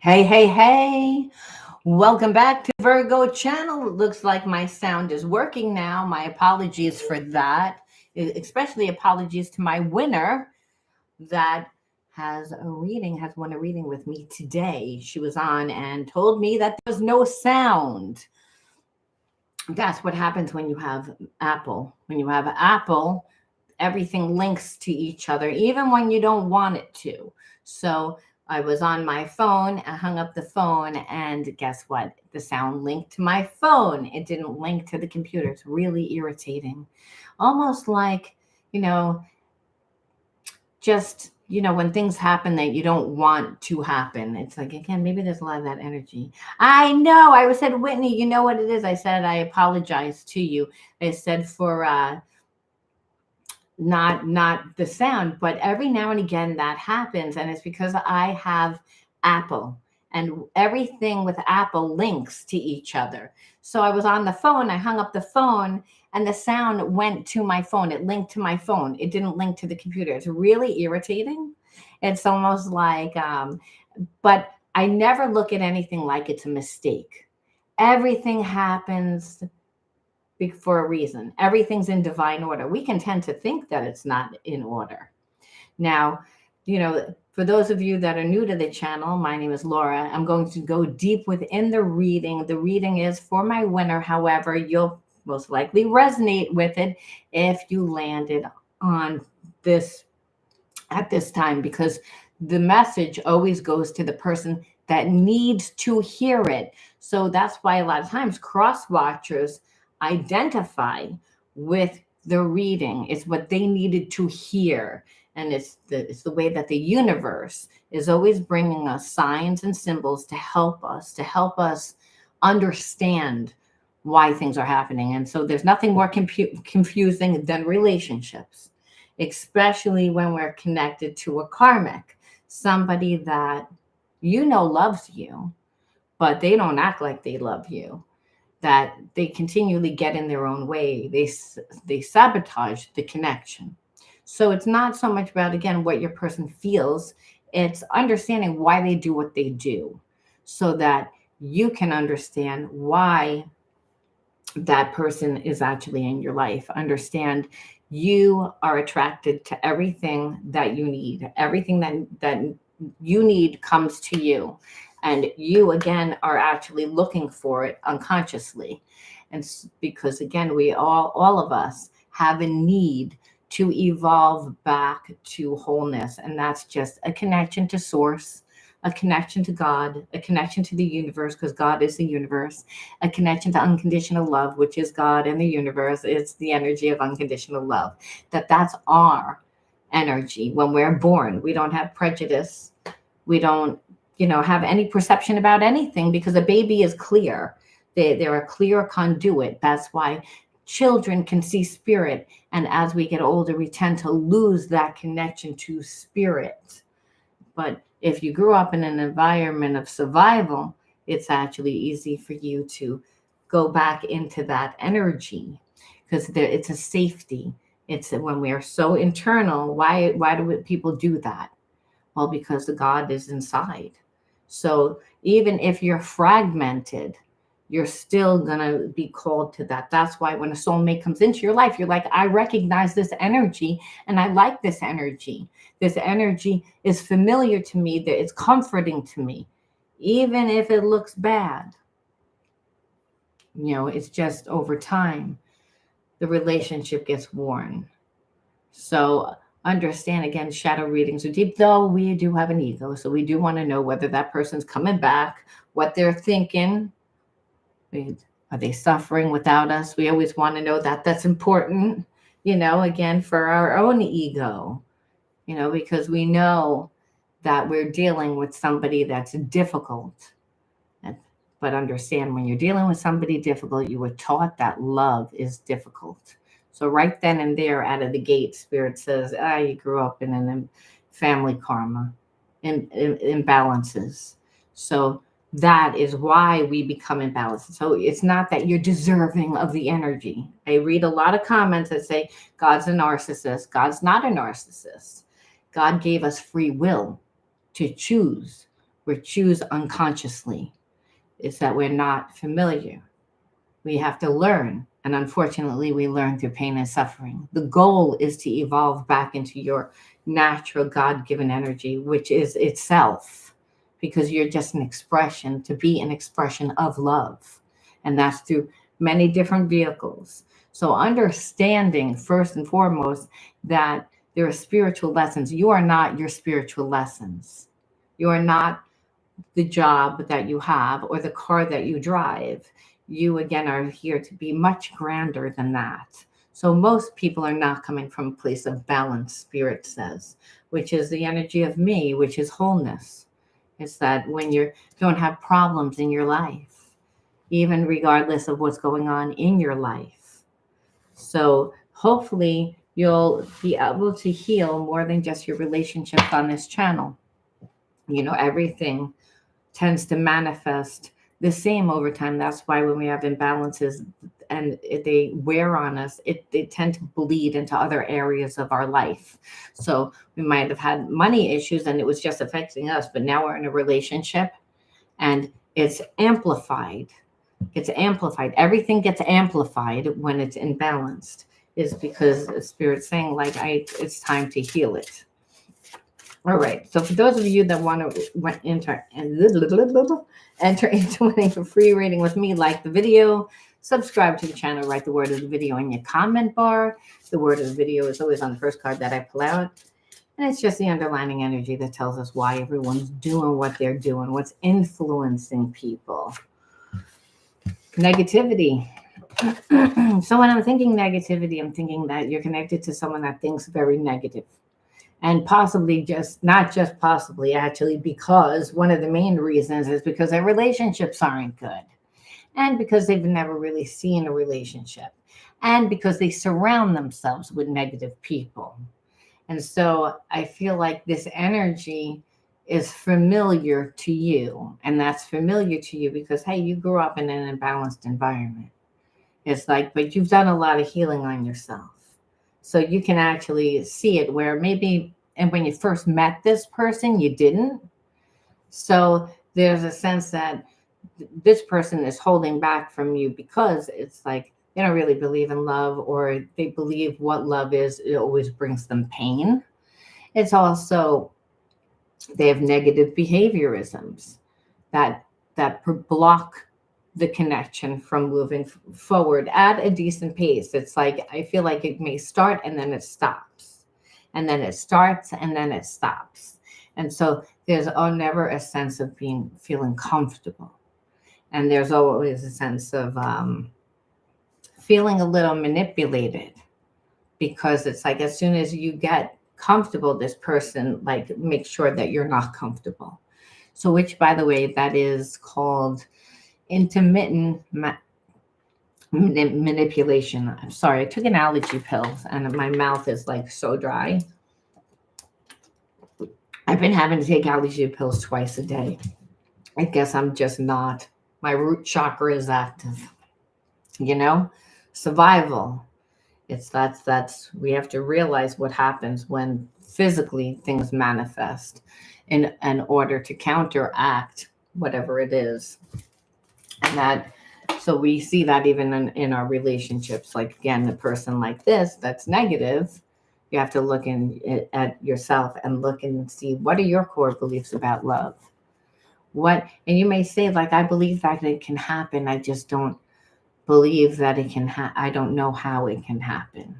Hey, hey, hey. Welcome back to Virgo Channel. It looks like my sound is working now. My apologies for that. Especially apologies to my winner that has won a reading with me today. She was on and told me that there was no sound. That's what happens when you have Apple. When you have Apple, everything links to each other, even when you don't want it to. So I was on my phone, I hung up the phone, and guess what? The sound linked to my phone. It didn't link to the computer. It's really irritating. Almost like, you know, just, when things happen that you don't want to happen. It's like, again, maybe there's a lot of that energy. I know. I said, Whitney, you know what it is? I said, I apologize to you. I said for, not the sound, but every now and again that happens, and it's because I have Apple, and everything with Apple links to each other. So I was on the phone, I hung up the phone, and the sound went to my phone. It linked to my phone. It didn't link to the computer. It's really irritating. It's almost like but I never look at anything like it's a mistake. Everything happens for a reason. Everything's in divine order. We can tend to think that it's not in order. Now, for those of you that are new to the channel, my name is Laura. I'm going to go deep within the reading. The reading is for my winner. However, you'll most likely resonate with it if you landed on this at this time, because the message always goes to the person that needs to hear it. So that's why a lot of times cross watchers identify with the reading. It's what they needed to hear. And it's the way that the universe is always bringing us signs and symbols to help us understand why things are happening. And so there's nothing more confusing than relationships, especially when we're connected to a karmic, somebody that loves you, but they don't act like they love you, that they continually get in their own way. They sabotage the connection. So it's not so much about, again, what your person feels. It's understanding why they do what they do, so that you can understand that person is actually in your life. Understand you are attracted to everything that you need. Everything that you need comes to you. And you, again, are actually looking for it unconsciously. And because, again, all of us have a need to evolve back to wholeness. And that's just a connection to source, a connection to God, a connection to the universe, because God is the universe, a connection to unconditional love, which is God and the universe. It's the energy of unconditional love. That's our energy when we're born. We don't have prejudice. We don't, have any perception about anything, because a baby is clear. They're a clear conduit. That's why children can see spirit. And as we get older, we tend to lose that connection to spirit. But if you grew up in an environment of survival, it's actually easy for you to go back into that energy, because it's a safety. It's when we are so internal. Why do people do that? Well, because the God is inside. So even if you're fragmented, you're still going to be called to that. That's why when a soulmate comes into your life, you're like, I recognize this energy and I like this energy. This energy is familiar to me, that it's comforting to me, even if it looks bad. It's just over time, the relationship gets worn. So understand, again, shadow readings are deep, though we do have an ego. So we do want to know whether that person's coming back, what they're thinking. Are they suffering without us? We always want to know that. That's important, again, for our own ego, because we know that we're dealing with somebody that's difficult. But understand, when you're dealing with somebody difficult, you were taught that love is difficult. So right then and there, out of the gate, Spirit says, you grew up in an family karma, imbalances. So that is why we become imbalanced. So it's not that you're deserving of the energy. I read a lot of comments that say God's a narcissist. God's not a narcissist. God gave us free will to choose We choose unconsciously. It's that we're not familiar. We have to learn. And unfortunately, we learn through pain and suffering. The goal is to evolve back into your natural God given energy, which is itself, because you're just an expression, to be an expression of love. And that's through many different vehicles. So, understanding first and foremost that there are spiritual lessons. You are not your spiritual lessons. You are not the job that you have or the car that you drive. You again are here to be much grander than that. So most people are not coming from a place of balance, spirit says, which is the energy of me, which is wholeness. It's that when you don't have problems in your life, even regardless of what's going on in your life. So hopefully you'll be able to heal more than just your relationships on this channel. Everything tends to manifest the same over time. That's why when we have imbalances and they wear on us, they tend to bleed into other areas of our life. So we might have had money issues and it was just affecting us, but now we're in a relationship and it's amplified. It's amplified. Everything gets amplified when it's imbalanced, is because the Spirit's saying, like, it's time to heal it. All right. So for those of you that want to enter into winning a free reading with me, like the video, subscribe to the channel, write the word of the video in your comment bar. The word of the video is always on the first card that I pull out. And it's just the underlining energy that tells us why everyone's doing what they're doing, what's influencing people. Negativity. So when I'm thinking negativity, I'm thinking that you're connected to someone that thinks very negative. And possibly not just possibly, actually, because one of the main reasons is because their relationships aren't good. And because they've never really seen a relationship. And because they surround themselves with negative people. And so I feel like this energy is familiar to you. And that's familiar to you because, hey, you grew up in an imbalanced environment. It's like, but you've done a lot of healing on yourself. So you can actually see it where maybe, and when you first met this person, you didn't. So there's a sense that this person is holding back from you because it's like they don't really believe in love, or they believe what love is, it always brings them pain. It's also, they have negative behaviorisms that block the connection from moving forward at a decent pace. It's like, I feel like it may start and then it stops. And then it starts and then it stops. And so there's never a sense of feeling comfortable. And there's always a sense of feeling a little manipulated, because it's like as soon as you get comfortable, this person like makes sure that you're not comfortable. So which, by the way, that is called intermittent manipulation. I'm sorry, I took an allergy pill and my mouth is like so dry. I've been having to take allergy pills twice a day. I guess I'm just not, my root chakra is active. Survival. That's we have to realize what happens when physically things manifest in order to counteract whatever it is. And that, so we see that even in our relationships. Like, again, the person like this that's negative, you have to look at yourself and look and see, what are your core beliefs about love? And you may say, like, I believe that it can happen, I just don't believe that it can I don't know how it can happen.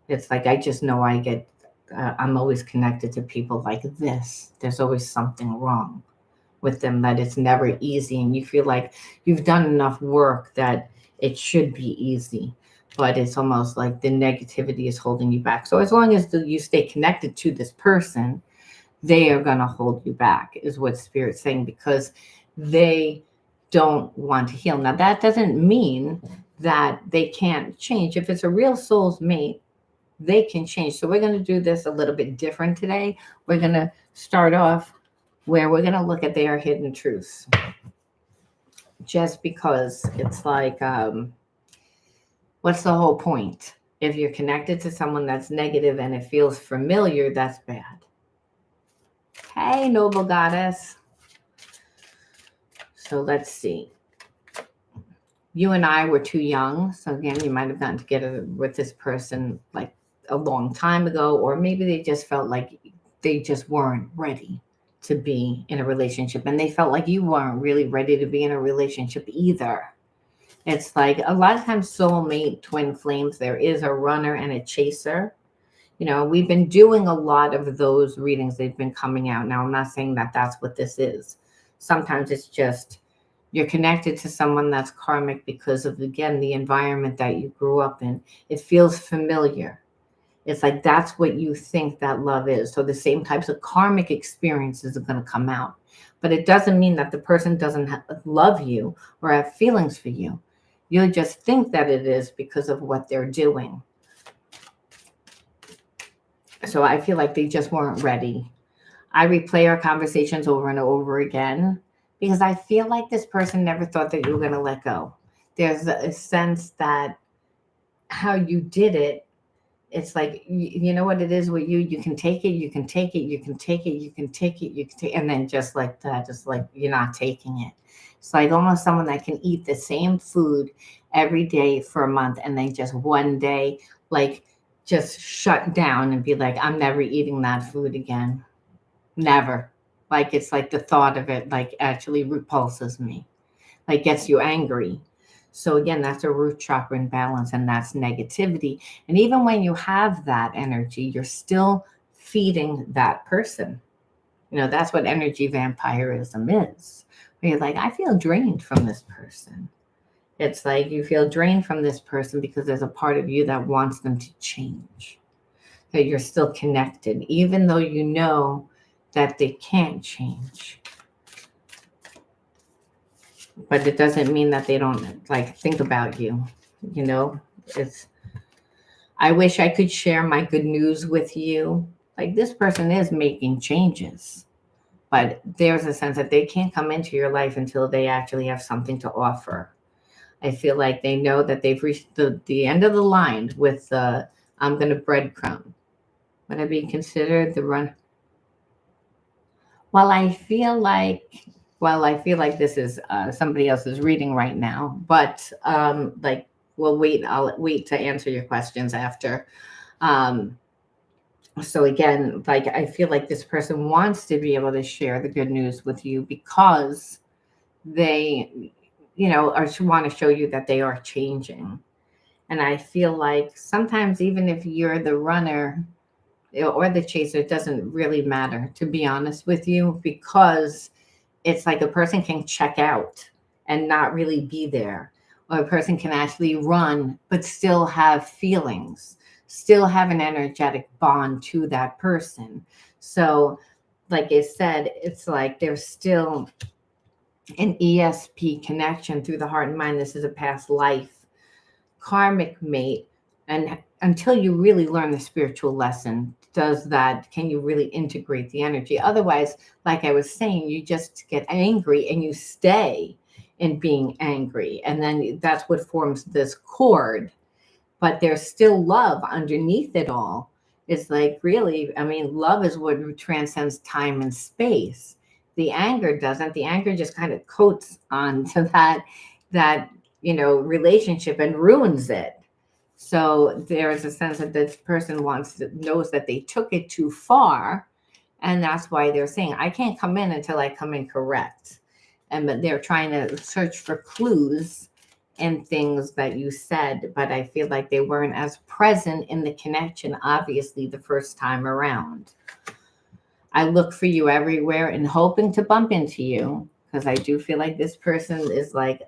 It's like, I just know I'm always connected to people like this. There's always something wrong with them, that it's never easy, and you feel like you've done enough work that it should be easy, but it's almost like the negativity is holding you back. So as long as you stay connected to this person, they are going to hold you back, is what Spirit's saying, because they don't want to heal. Now, that doesn't mean that they can't change. If it's a real soul's mate, they can change. So we're going to do this a little bit different today. We're going to start off where we're going to look at their hidden truths. Just because it's like, what's the whole point? If you're connected to someone that's negative and it feels familiar, that's bad. Hey, noble goddess. So let's see. You and I were too young. So again, you might have gotten together with this person like a long time ago, or maybe they just felt like they just weren't ready to be in a relationship. And they felt like you weren't really ready to be in a relationship either. It's like a lot of times, soulmate, twin flames, there is a runner and a chaser. We've been doing a lot of those readings. They've been coming out. Now, I'm not saying that that's what this is. Sometimes it's just you're connected to someone that's karmic because of, again, the environment that you grew up in. It feels familiar. It's like that's what you think that love is. So the same types of karmic experiences are going to come out. But it doesn't mean that the person doesn't love you or have feelings for you. You'll just think that it is because of what they're doing. So I feel like they just weren't ready. I replay our conversations over and over again because I feel like this person never thought that you were going to let go. There's a sense that how you did it, it's like, you know what it is with you? You can take it, you can take it, you can take it, you can take it, you can take it. And then just like that, just like you're not taking it. It's like almost someone that can eat the same food every day for a month and then just one day, like just shut down and be like, I'm never eating that food again. Never. Like it's like the thought of it like actually repulses me, like gets you angry. So again, that's a root chakra imbalance and that's negativity. And even when you have that energy, you're still feeding that person. That's what energy vampirism is. Where you're like, I feel drained from this person. It's like you feel drained from this person because there's a part of you that wants them to change. That you're still connected, even though you know that they can't change. But it doesn't mean that they don't like think about you. It's I wish I could share my good news with you. Like this person is making changes, but there's a sense that they can't come into your life until they actually have something to offer. I feel like they know that they've reached the end of the line with I'm going to breadcrumb. Would I be considered the run? Well, I feel like this is somebody else's reading right now, but like we'll wait. I'll wait to answer your questions after. Um, so again, like I feel like this person wants to be able to share the good news with you because they, want to show you that they are changing. And I feel like sometimes even if you're the runner or the chaser, it doesn't really matter, to be honest with you, because it's like a person can check out and not really be there. Or a person can actually run, but still have feelings, still have an energetic bond to that person. So, like I said, it's like there's still an ESP connection through the heart and mind. This is a past life karmic mate. And until you really learn the spiritual lesson, can you really integrate the energy? Otherwise, like I was saying, you just get angry and you stay in being angry. And then that's what forms this cord. But there's still love underneath it all. It's like, really, I mean, love is what transcends time and space. The anger doesn't. The anger just kind of coats onto that relationship and ruins it. So there is a sense that this person knows that they took it too far. And that's why they're saying, I can't come in until I come in correct. But they're trying to search for clues in things that you said. But I feel like they weren't as present in the connection, obviously, the first time around. I look for you everywhere and hoping to bump into you because I do feel like this person is like,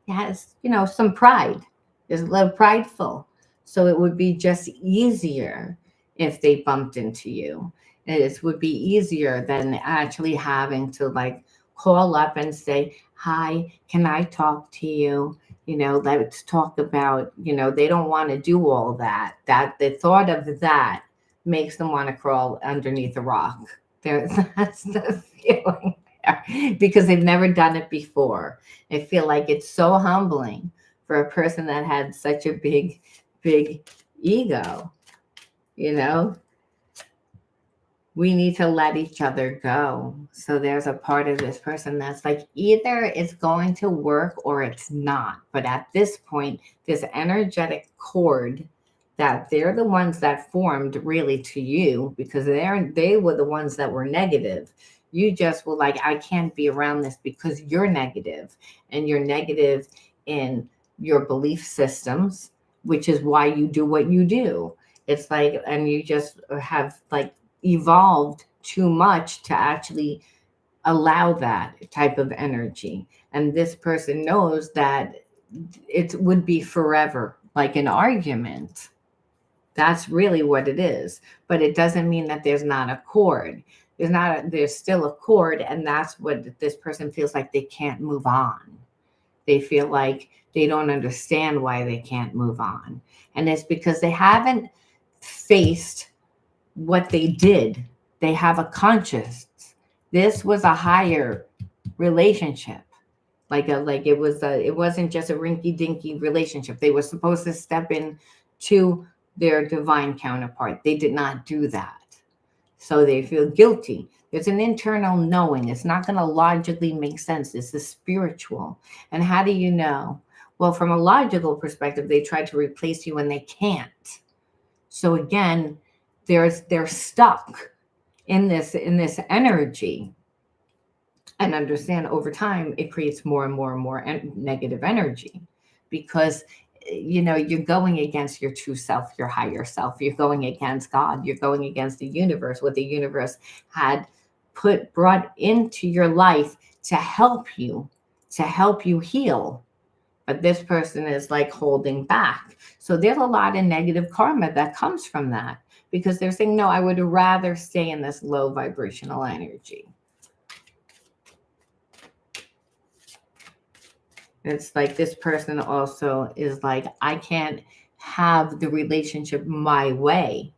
has, some pride. Is a little prideful. So it would be just easier if they bumped into you. It would be easier than actually having to like call up and say, hi, can I talk to you? Let's talk about, they don't want to do all that. That the thought of that makes them want to crawl underneath a rock. That's the feeling there, because they've never done it before. I feel like it's so humbling for a person that had such a big ego, We need to let each other go. So there's a part of this person that's like, either it's going to work or it's not. But at this point, this energetic cord that they're the ones that formed really to you, because they were the ones that were negative. You just were like, I can't be around this because you're negative, and you're negative in your belief systems, which is why you do what you do. It's like, and you just have like evolved too much to actually allow that type of energy. And this person knows that it would be forever, like an argument. That's really what it is. But it doesn't mean that there's not a cord. There's still a cord, and that's what this person feels like they can't move on. They feel like they don't understand why they can't move on. And it's because they haven't faced what they did. They have a conscience. This was a higher relationship. It wasn't just a rinky dinky relationship. They were supposed to step in to their divine counterpart. They did not do that. So they feel guilty. There's an internal knowing. It's not going to logically make sense. This is spiritual. And how do you know? Well, from a logical perspective, they try to replace you and they can't. So again, they're stuck in this energy. And understand, over time, it creates more and more and more negative energy, because you're going against your true self, your higher self. You're going against God. You're going against the universe, what the universe had brought into your life to help you heal. But this person is like holding back. So there's a lot of negative karma that comes from that, because they're saying, no, I would rather stay in this low vibrational energy. It's like this person also is like, I can't have the relationship my way,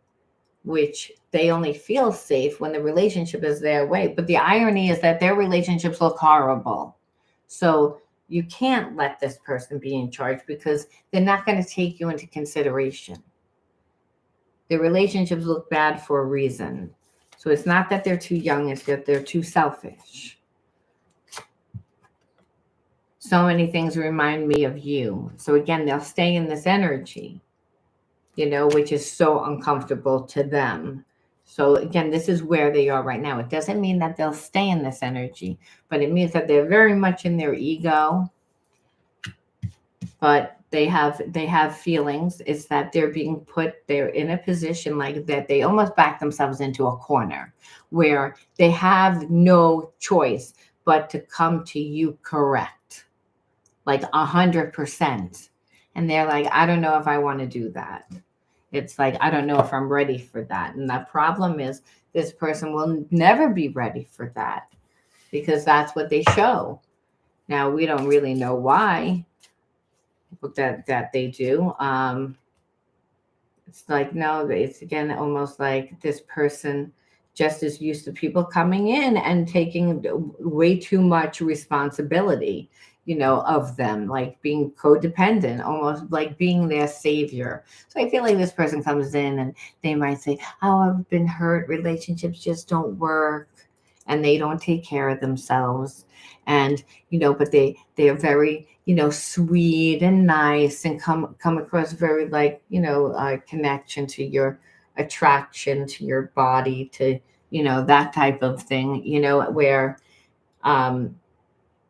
which they only feel safe when the relationship is their way. But the irony is that their relationships look horrible. So you can't let this person be in charge, because they're not going to take you into consideration. The relationships look bad for a reason. So it's not that they're too young, it's that they're too selfish. So many things remind me of you. So again, they'll stay in this energy, which is so uncomfortable to them. So again, this is where they are right now. It doesn't mean that they'll stay in this energy, but it means that they're very much in their ego. But they have feelings. It's that they're in a position like that. They almost back themselves into a corner where they have no choice but to come to you correct, like 100%. And they're like, I don't know if I want to do that. It's like, I don't know if I'm ready for that. And the problem is, this person will never be ready for that, because that's what they show. Now, we don't really know why that they do. It's like, no, it's again almost like this person just is used to people coming in and taking way too much responsibility, of them, like being codependent, almost like being their savior. So I feel like this person comes in and they might say, oh, I've been hurt. Relationships just don't work. And they don't take care of themselves. And, but they're very, sweet and nice, and come across very like, connection to your attraction to your body, to, that type of thing, where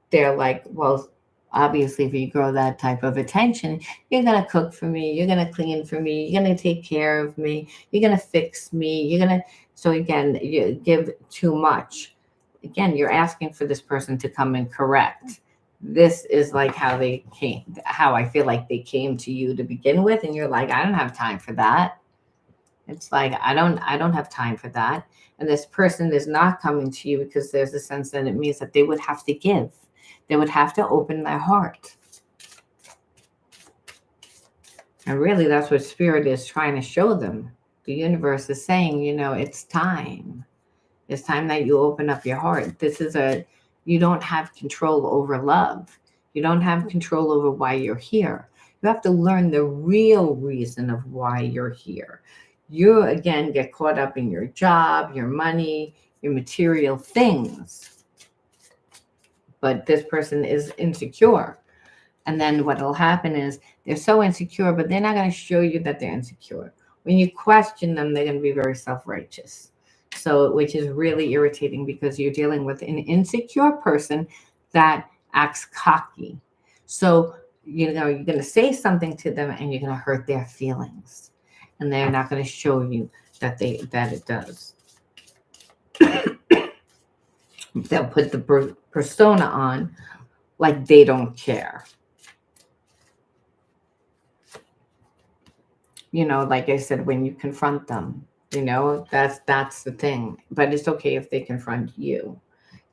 they're like, well, obviously, if you grow that type of attention, you're going to cook for me, you're going to clean for me, you're going to take care of me, you're going to fix me, so again, you give too much. Again, you're asking for this person to come and correct. This is like how I feel like they came to you to begin with. And you're like, I don't have time for that. It's like, I don't have time for that. And this person is not coming to you because there's a sense that it means that they would have to give. They would have to open their heart. And really, that's what Spirit is trying to show them. The universe is saying, it's time. It's time that you open up your heart. You don't have control over love. You don't have control over why you're here. You have to learn the real reason of why you're here. You again get caught up in your job, your money, your material things. But this person is insecure. And then what will happen is they're so insecure, but they're not going to show you that they're insecure. When you question them, they're going to be very self-righteous. So, which is really irritating because you're dealing with an insecure person that acts cocky. So, you're going to say something to them and you're going to hurt their feelings. And they're not going to show you that it does. They'll put the persona on like they don't care. Like I said, when you confront them, that's the thing. But it's okay if they confront you.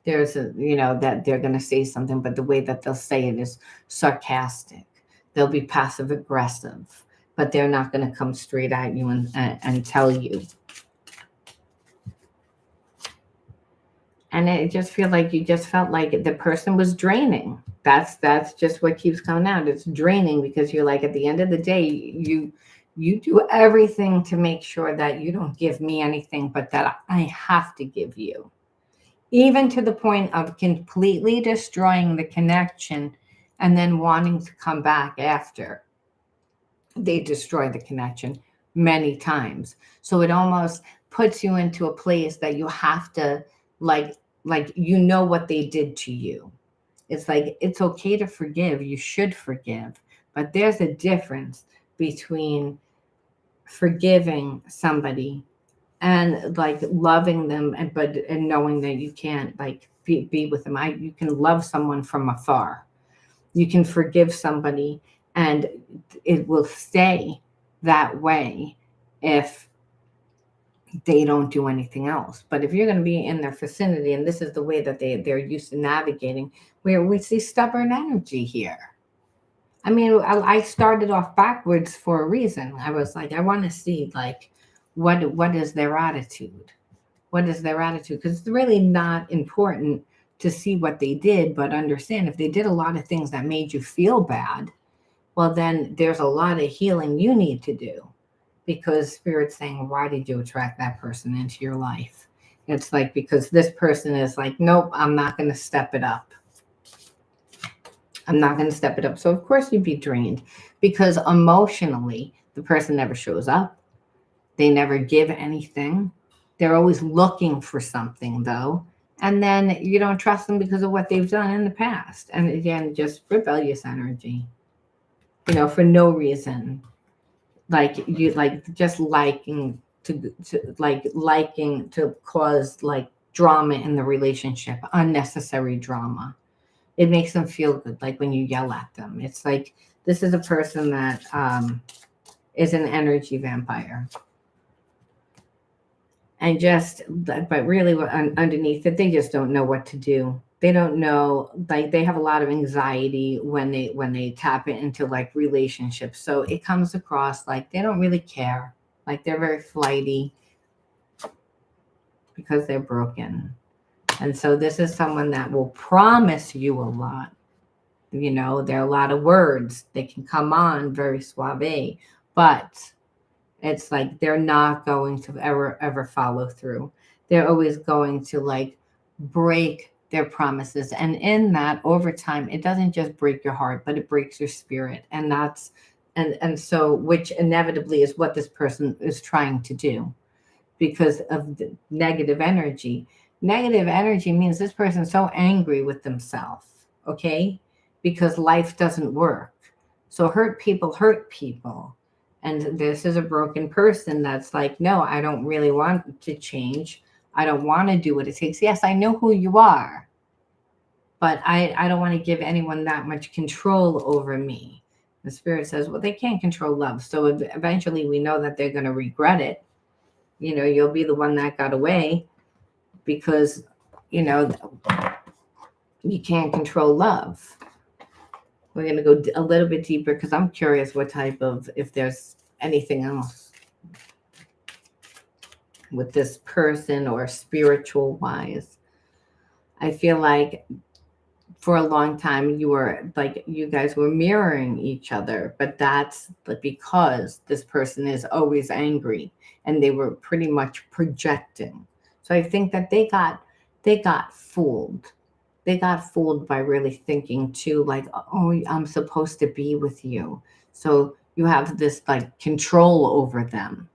There's that they're going to say something, but the way that they'll say it is sarcastic. They'll be passive aggressive, but they're not going to come straight at you and tell you. And it just feel like you just felt like the person was draining. That's just what keeps coming out. It's draining because you're like, at the end of the day, you do everything to make sure that you don't give me anything, but that I have to give you. Even to the point of completely destroying the connection and then wanting to come back after they destroy the connection many times. So it almost puts you into a place that you have to like what they did to you. It's like, it's okay to forgive. You should forgive. But there's a difference between forgiving somebody and like loving them and knowing that you can't like be with them. You can love someone from afar. You can forgive somebody and it will stay that way if they don't do anything else. But if you're going to be in their vicinity, and this is the way that they're used to navigating, where we see stubborn energy here. I mean, I started off backwards for a reason. I was like, I want to see like what is their attitude? What is their attitude? Because it's really not important to see what they did, but understand if they did a lot of things that made you feel bad, well, then there's a lot of healing you need to do, because Spirit's saying, why did you attract that person into your life? It's like, because this person is like, nope, I'm not going to step it up. I'm not going to step it up. So of course you'd be drained, because emotionally, the person never shows up. They never give anything. They're always looking for something though. And then you don't trust them because of what they've done in the past. And again, just rebellious energy, for no reason. Like you just liking to cause like drama in the relationship, unnecessary drama. It makes them feel good, like when you yell at them. It's like, this is a person that is an energy vampire. And but really underneath it, they just don't know what to do. They don't know, like they have a lot of anxiety when they tap into like relationships. So it comes across like they don't really care. Like they're very flighty because they're broken. And so this is someone that will promise you a lot. There are a lot of words. They can come on very suave, but it's like they're not going to ever follow through. They're always going to like break their promises. And in that, over time, it doesn't just break your heart, but it breaks your spirit. And that's and so, which inevitably is what this person is trying to do, because of the negative energy. Negative energy means this person's so angry with themselves, okay? Because life doesn't work. So hurt people. And this is a broken person that's like, no, I don't really want to change. I don't want to do what it takes. Yes, I know who you are, but I don't want to give anyone that much control over me. The Spirit says, well, they can't control love. So eventually we know that they're going to regret it. You'll be the one that got away because, you can't control love. We're going to go a little bit deeper because I'm curious if there's anything else with this person or spiritual wise. I feel like for a long time you were like, you guys were mirroring each other, but that's because this person is always angry and they were pretty much projecting. So I think that they got fooled. They got fooled by really thinking too, like, oh, I'm supposed to be with you. So you have this like control over them.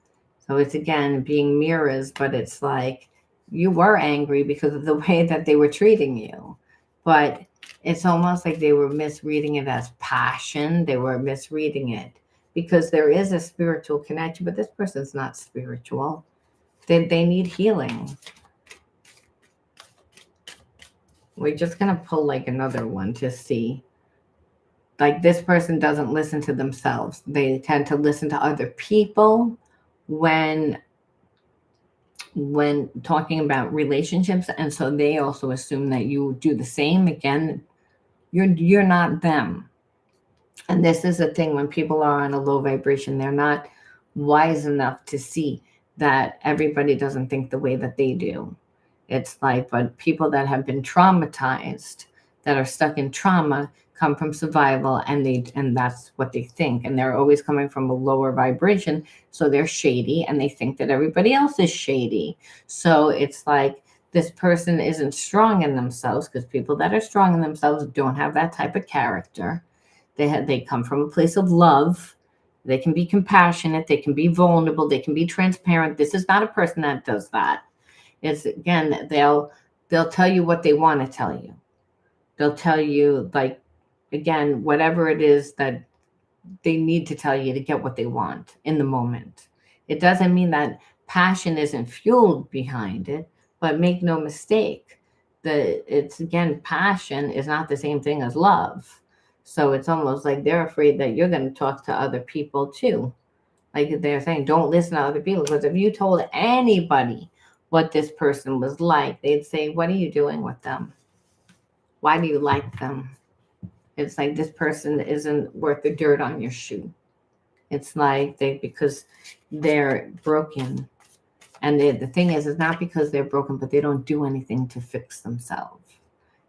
So it's again being mirrors, but it's like you were angry because of the way that they were treating you. But it's almost like they were misreading it as passion. They were misreading it because there is a spiritual connection, but this person's not spiritual. They need healing. We're just going to pull like another one to see. Like this person doesn't listen to themselves. They tend to listen to other people when talking about relationships, and so they also assume that you do the same. Again, you're not them. And this is a thing when people are on a low vibration, they're not wise enough to see that everybody doesn't think the way that they do. It's like, but people that have been traumatized, that are stuck in trauma, come from survival, and that's what they think. And they're always coming from a lower vibration. So they're shady and they think that everybody else is shady. So it's like this person isn't strong in themselves because people that are strong in themselves don't have that type of character. They come from a place of love. They can be compassionate. They can be vulnerable. They can be transparent. This is not a person that does that. It's again, they'll tell you what they want to tell you. They'll tell you like, again, whatever it is that they need to tell you to get what they want in the moment. It doesn't mean that passion isn't fueled behind it, but make no mistake, it's again, passion is not the same thing as love. So it's almost like they're afraid that you're going to talk to other people too. Like they're saying, don't listen to other people. Because if you told anybody what this person was like, they'd say, what are you doing with them? Why do you like them? It's like this person isn't worth the dirt on your shoe. It's like because they're broken. And the thing is, it's not because they're broken, but they don't do anything to fix themselves.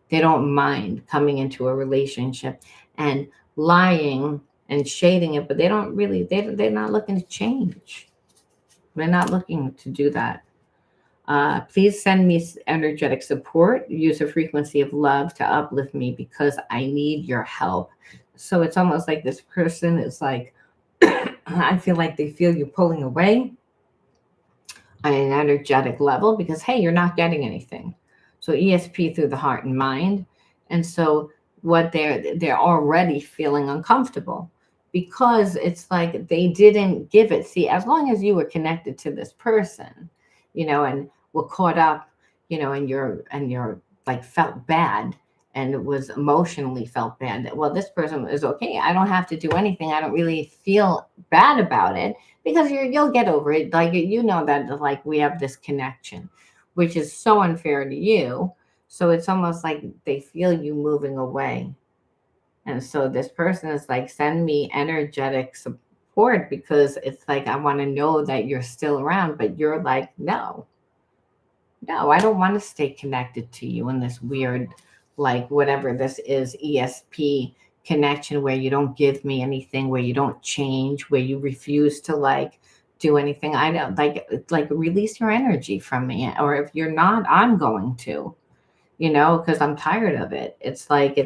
They don't mind coming into a relationship and lying and shading it, but they don't really, they're not looking to change. They're not looking to do that. Please send me energetic support. Use a frequency of love to uplift me because I need your help. So it's almost like this person is like, I feel like they feel you pulling away on an energetic level because, hey, you're not getting anything. So ESP through the heart and mind. And so what they're already feeling uncomfortable because it's like they didn't give it. See, as long as you were connected to this person, and were caught up, and you're like felt bad and it was emotionally felt bad. Well, this person is okay. I don't have to do anything. I don't really feel bad about it because you'll get over it. Like, that like we have this connection, which is so unfair to you. So it's almost like they feel you moving away. And so this person is like, send me energetic support because it's like, I want to know that you're still around, but you're like, no, I don't want to stay connected to you in this weird, like whatever this is, ESP connection where you don't give me anything, where you don't change, where you refuse to like do anything. I don't like release your energy from me. Or if you're not, I'm going to, because I'm tired of it. It's like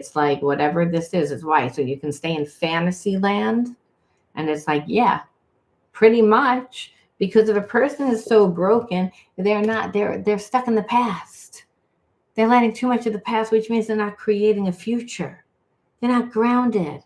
whatever this is why. So you can stay in fantasy land. And it's like, yeah, pretty much. Because if a person is so broken, they're stuck in the past. They're letting too much of the past, which means they're not creating a future. They're not grounded.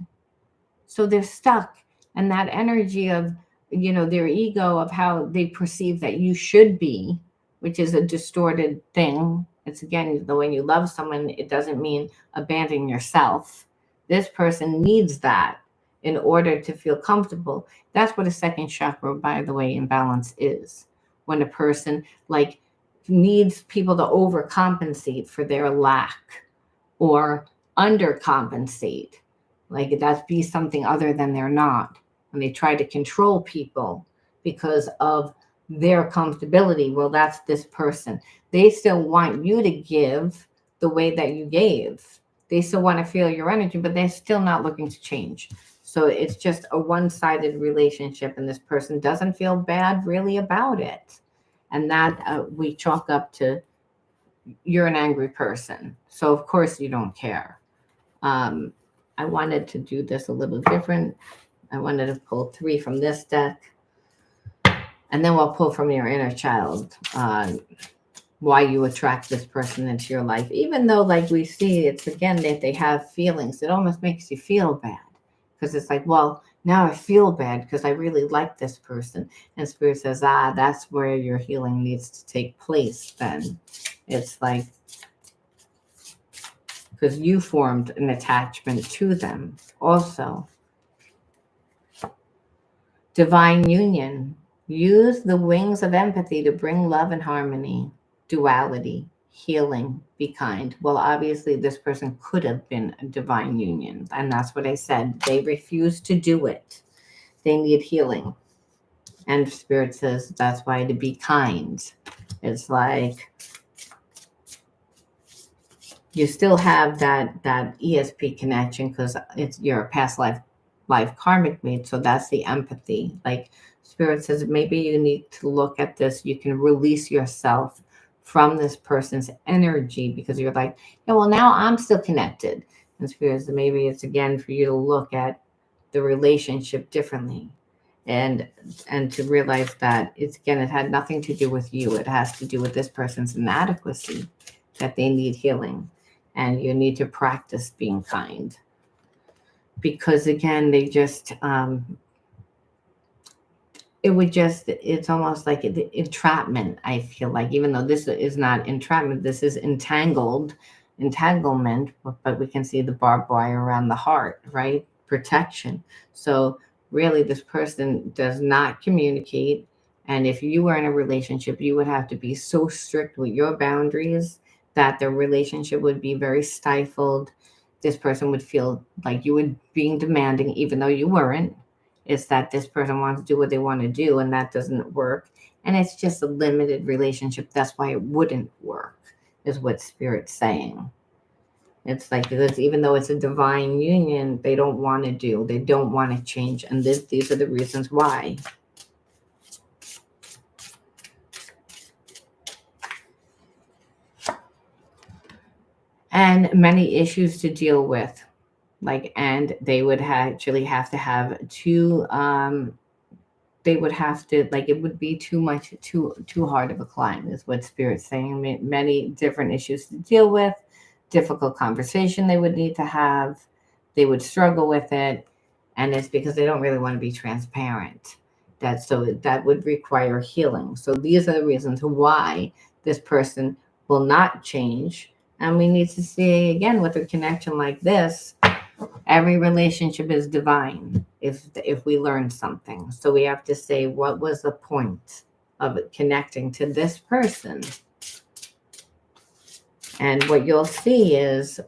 So they're stuck. And that energy of, their ego of how they perceive that you should be, which is a distorted thing. It's again, when you love someone, it doesn't mean abandoning yourself. This person needs that in order to feel comfortable. That's what a second chakra, by the way, imbalance is. When a person like needs people to overcompensate for their lack or undercompensate, like that's be something other than they're not. When they try to control people because of their comfortability, well, that's this person. They still want you to give the way that you gave. they still want to feel your energy, but they're still not looking to change. So it's just a one-sided relationship, and this person doesn't feel bad really about it. And that we chalk up to, you're an angry person. So of course you don't care. Um, I wanted to do this a little different. I wanted to pull 3 from this deck, and then we'll pull from your inner child. Why you attract this person into your life, even though, like we see, it's again that they have feelings. It almost makes you feel bad because it's like, well, now I feel bad because I really like this person. And Spirit says, that's where your healing needs to take place. Then it's like, because you formed an attachment to them also. Divine union. Use the wings of empathy to bring love and harmony. Duality, healing, be kind. Well, obviously, this person could have been a divine union, and that's what I said. They refuse to do it. They need healing. And Spirit says that's why to be kind. It's like you still have that ESP connection because it's your past life karmic mate. So that's the empathy. Like Spirit says, maybe you need to look at this. You can release yourself from this person's energy because you're like, yeah, well, now I'm still connected. And Spirit says, maybe it's again for you to look at the relationship differently, and to realize that it's again, it had nothing to do with you. It has to do with this person's inadequacy, that they need healing, and you need to practice being kind. Because again, they just it's almost like entrapment. I feel like, even though this is not entrapment, this is entanglement, but we can see the barbed wire around the heart, right? Protection. So really, this person does not communicate. And if you were in a relationship, you would have to be so strict with your boundaries that the relationship would be very stifled. This person would feel like you were being demanding, even though you weren't. It's that this person wants to do what they want to do, and that doesn't work. And it's just a limited relationship. That's why it wouldn't work, is what Spirit's saying. It's like, because even though it's a divine union, they don't want to change. And these are the reasons why. And many issues to deal with. And they would actually have to have two, they would have to, it would be too hard of a climb, is what Spirit's saying. Many different issues to deal with, difficult conversation they would need to have. They would struggle with it. And it's because they don't really want to be transparent. That would require healing. So these are the reasons why this person will not change. And we need to see, again, with a connection like this, every relationship is divine if we learn something. So we have to say, what was the point of it connecting to this person? And what you'll see is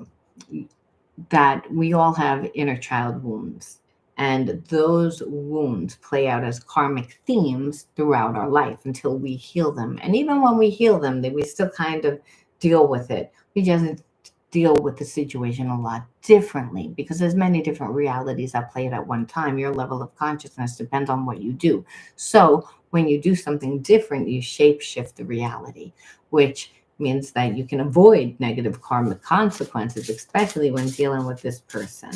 that we all have inner child wounds. And those wounds play out as karmic themes throughout our life until we heal them. And even when we heal them, we still kind of deal with it. We just deal with the situation a lot differently because there's many different realities that play it at one time. Your level of consciousness depends on what you do. So when you do something different, you shape shift the reality, which means that you can avoid negative karmic consequences, especially when dealing with this person.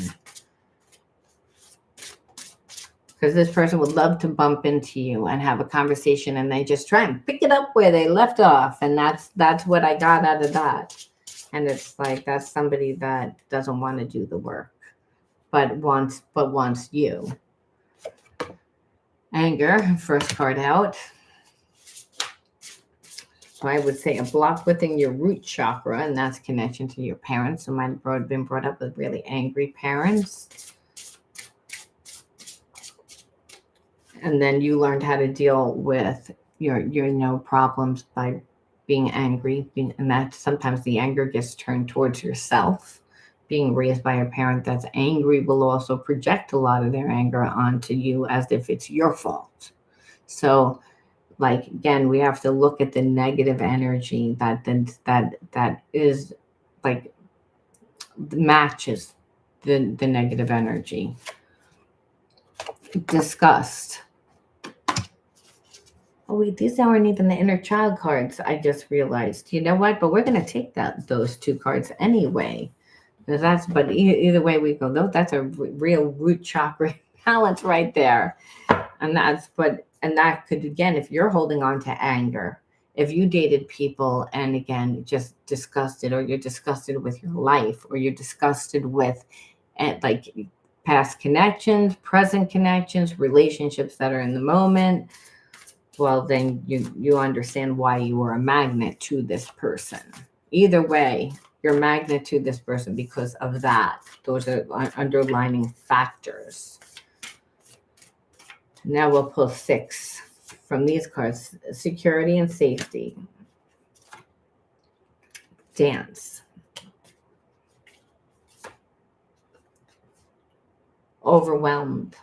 Because this person would love to bump into you and have a conversation, and they just try and pick it up where they left off. And that's what I got out of that. And it's like, that's somebody that doesn't want to do the work, but wants you. Anger, first card out. So I would say a block within your root chakra, and that's connection to your parents. So might have been brought up with really angry parents. And then you learned how to deal with your problems by being angry, and that sometimes the anger gets turned towards yourself. Being raised by a parent that's angry will also project a lot of their anger onto you as if it's your fault. So, again, we have to look at the negative energy that is matches the negative energy. Disgust. Oh wait, these aren't even the inner child cards. I just realized. You know what? But we're gonna take those two cards anyway. But either way we go, though, that's a real root chakra balance right there. And that could, again, if you're holding on to anger, if you dated people and again just disgusted, or you're disgusted with your life, or you're disgusted with like past connections, present connections, relationships that are in the moment, well then you understand why you are a magnet to this person. Either way, you're a magnet to this person because of that. Those are underlining factors. Now we'll pull 6 from these cards. Security and safety. Dance. Overwhelmed.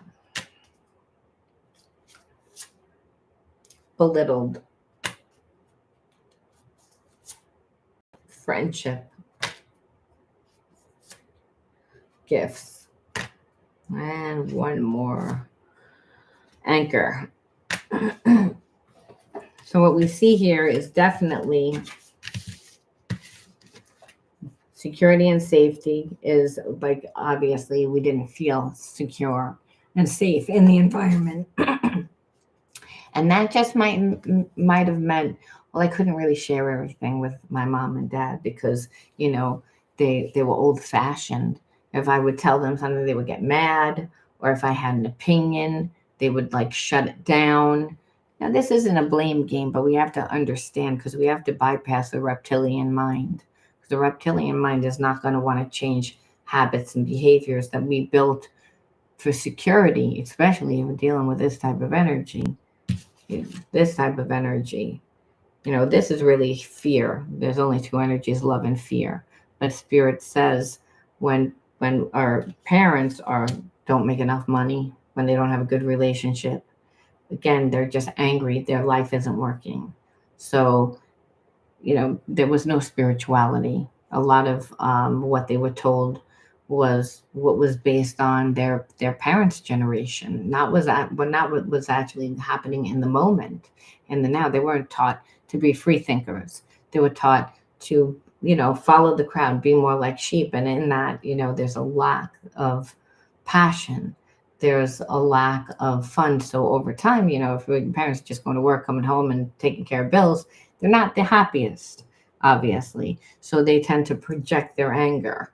Belittled. Friendship. Gifts. And one more. Anchor. So what we see here is definitely security and safety is like, obviously we didn't feel secure and safe in the environment. And that just might have meant, well, I couldn't really share everything with my mom and dad because, they were old fashioned. If I would tell them something, they would get mad. Or if I had an opinion, they would like shut it down. Now, this isn't a blame game, but we have to understand, because we have to bypass the reptilian mind. The reptilian mind is not going to want to change habits and behaviors that we built for security, especially if we're dealing with this type of energy. This type of energy. This is really fear. There's only 2 energies, love and fear. But Spirit says when our parents don't make enough money, when they don't have a good relationship, again, they're just angry. Their life isn't working. So, there was no spirituality. A lot of what they were told was what was based on their parents' generation, not what was actually happening in the moment. In the now, they weren't taught to be free thinkers. They were taught to, follow the crowd, be more like sheep. And in that, there's a lack of passion. There's a lack of fun. So over time, if your parents are just going to work, coming home and taking care of bills, they're not the happiest, obviously. So they tend to project their anger.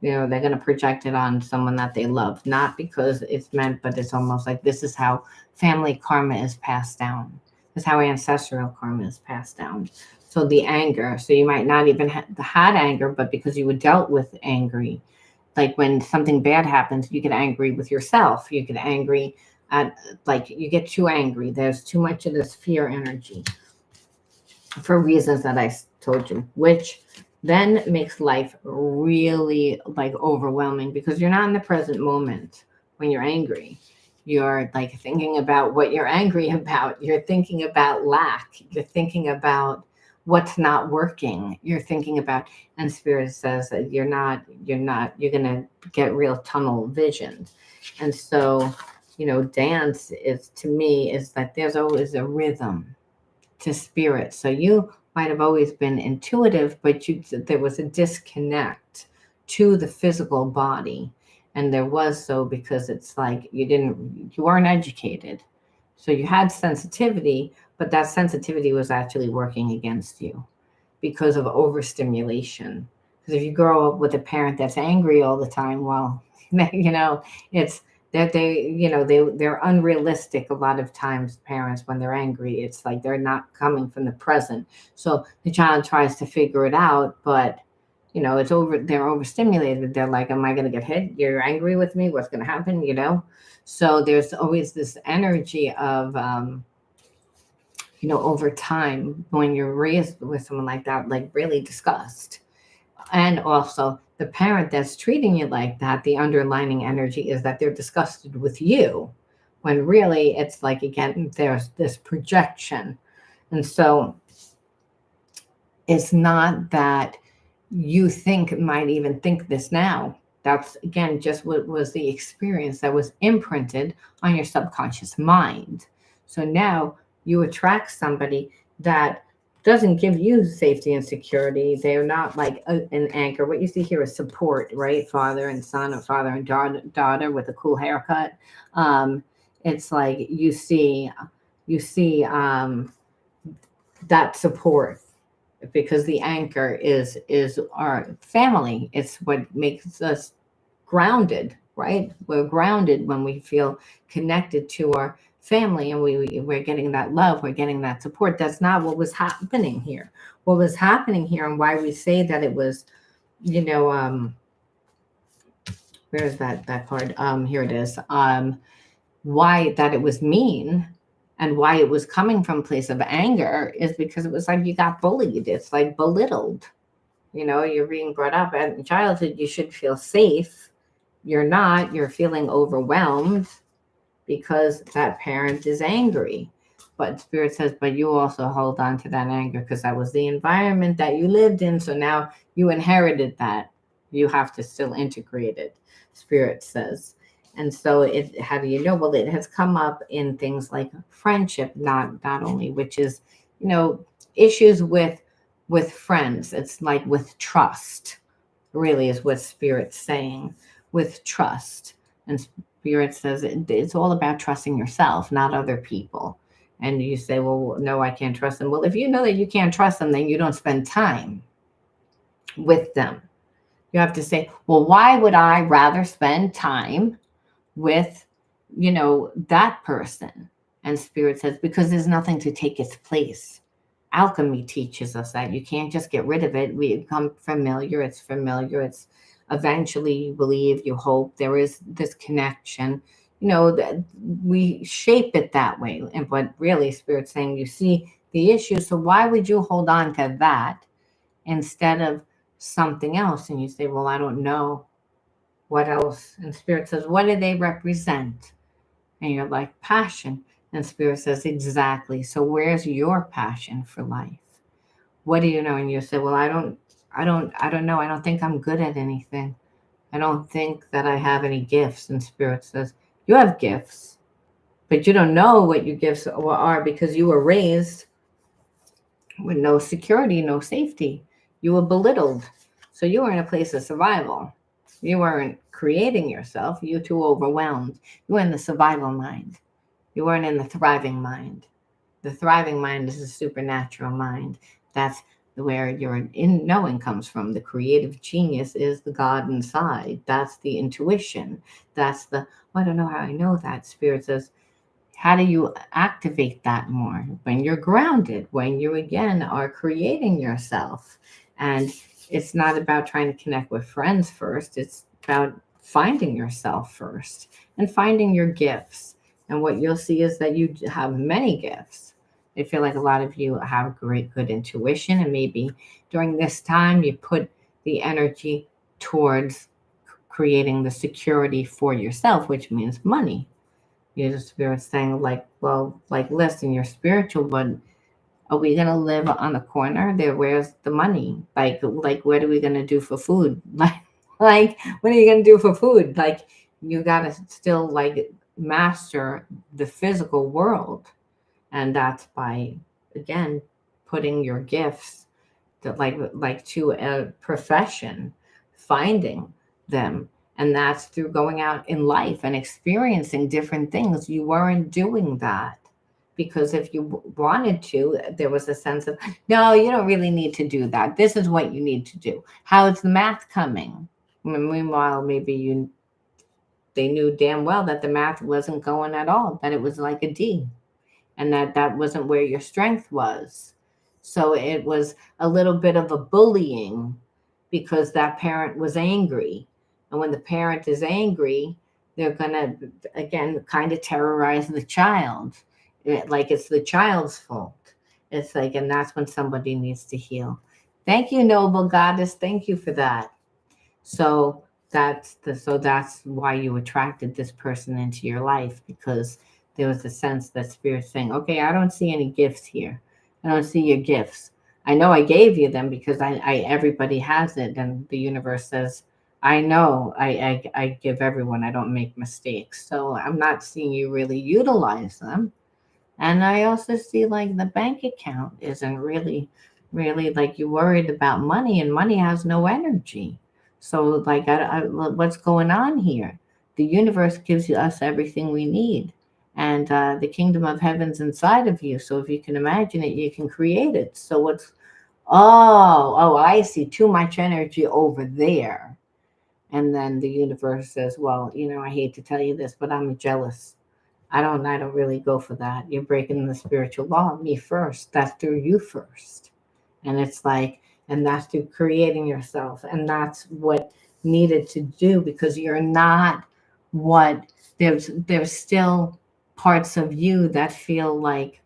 They're going to project it on someone that they love, not because it's meant, but it's almost like this is how family karma is passed down. This is how ancestral karma is passed down. So the anger, so you might not even had anger, but because you were dealt with angry, like when something bad happens, you get angry with yourself. You get angry at, like, you get too angry. There's too much of this fear energy for reasons that I told you, which then makes life really like overwhelming because you're not in the present moment when you're angry. You're like thinking about what you're angry about. You're thinking about lack. You're thinking about what's not working. You're thinking about, and Spirit says that you're going to get real tunnel vision. And so, dance is, to me, is that there's always a rhythm to spirit. So you might have always been intuitive, but there was a disconnect to the physical body. And there was, so because it's like you weren't educated. So you had sensitivity, but that sensitivity was actually working against you because of overstimulation. Because if you grow up with a parent that's angry all the time, well, it's that they're unrealistic a lot of times, parents, when they're angry. It's like they're not coming from the present. So the child tries to figure it out, but they're overstimulated. They're like, am I going to get hit? You're angry with me? What's going to happen? So there's always this energy of over time, when you're raised with someone like that, like really disgust. And also the parent that's treating you like that, the underlining energy is that they're disgusted with you, when really it's like, again, there's this projection. And so it's not that you think might even think this now. That's again just what was the experience that was imprinted on your subconscious mind. So now you attract somebody that doesn't give you safety and security. They're not like an anchor. What you see here is support, right? Father and son, or father and daughter with a cool haircut. Um, it's like you see that support, because the anchor is our family. It's what makes us grounded, right? We're grounded when we feel connected to our family, and we're getting that love, we're getting that support. That's not what was happening here. What was happening here, and why we say that it was, you know, where's that card? Here it is. Why that it was mean, and why it was coming from a place of anger, is because it was like you got bullied. It's like belittled. You're being brought up in childhood, you should feel safe. You're not. You're feeling overwhelmed because that parent is angry. But Spirit says, but you also hold on to that anger because that was the environment that you lived in. So now you inherited that. You have to still integrate it, Spirit says. And so how do you know? Well, it has come up in things like friendship, not only, which is, issues with friends. It's like with trust, really, is what Spirit's saying, with trust. And Spirit says it's all about trusting yourself, not other people. And you say, well, no, I can't trust them. Well, if you know that you can't trust them, then you don't spend time with them. You have to say, well, why would I rather spend time with, that person? And Spirit says, because there's nothing to take its place. Alchemy teaches us that you can't just get rid of it. We become familiar. It's familiar. It's eventually you believe, you hope there is this connection. That we shape it that way. And but really, Spirit's saying, you see the issue. So why would you hold on to that instead of something else? And you say, well, I don't know what else. And Spirit says, what do they represent? And you're like, passion. And Spirit says, exactly. So where's your passion for life? What do you know? And you say, well, I don't know. I don't think I'm good at anything. I don't think that I have any gifts. And Spirit says, you have gifts, but you don't know what your gifts are because you were raised with no security, no safety. You were belittled. So you were in a place of survival. You weren't creating yourself. You were too overwhelmed. You were in the survival mind. You weren't in the thriving mind. The thriving mind is a supernatural mind. That's where your in knowing comes from. The creative genius is the God inside. That's the intuition. That's the, well, I don't know how I know that. Spirit says, how do you activate that more? When you're grounded, when you again are creating yourself. And it's not about trying to connect with friends first. It's about finding yourself first and finding your gifts. And what you'll see is that you have many gifts. I feel like a lot of you have great, good intuition. And maybe during this time, you put the energy towards creating the security for yourself, which means money. Your spirit saying, like, well, like, listen, you're spiritual, but are we gonna live on the corner? There, where's the money? Like, what are we gonna do for food? Like, what are you gonna do for food? Like, you gotta still like master the physical world, and that's by again putting your gifts to like to a profession, finding them. And that's through going out in life and experiencing different things. You weren't doing that because if you wanted to, there was a sense of, no, you don't really need to do that. This is what you need to do. How is the math coming? Meanwhile, maybe they knew damn well that the math wasn't going at all, that it was like a D, and that wasn't where your strength was. So it was a little bit of a bullying because that parent was angry. And when the parent is angry, they're going to, again, kind of terrorize the child. Like it's the child's fault. It's like, and that's when somebody needs to heal. Thank you, noble goddess. Thank you for that. So that's why you attracted this person into your life, because there was a sense that spirit saying, okay, I don't see any gifts here. I don't see your gifts. I know I gave you them because I everybody has it. And the universe says, I know I give everyone, I don't make mistakes. So I'm not seeing you really utilize them. And I also see like the bank account isn't really like you worried about money, and money has no energy. So like, what's going on here? The universe gives us everything we need, and the kingdom of heaven's inside of you. So if you can imagine it, you can create it. So what's oh, I see too much energy over there. And then the universe says, well, I hate to tell you this, but I'm jealous. I don't really go for that. You're breaking the spiritual law. Me first. That's through you first. And it's like, and that's through creating yourself. And that's what needed to do, because you're not what there's still parts of you that feel like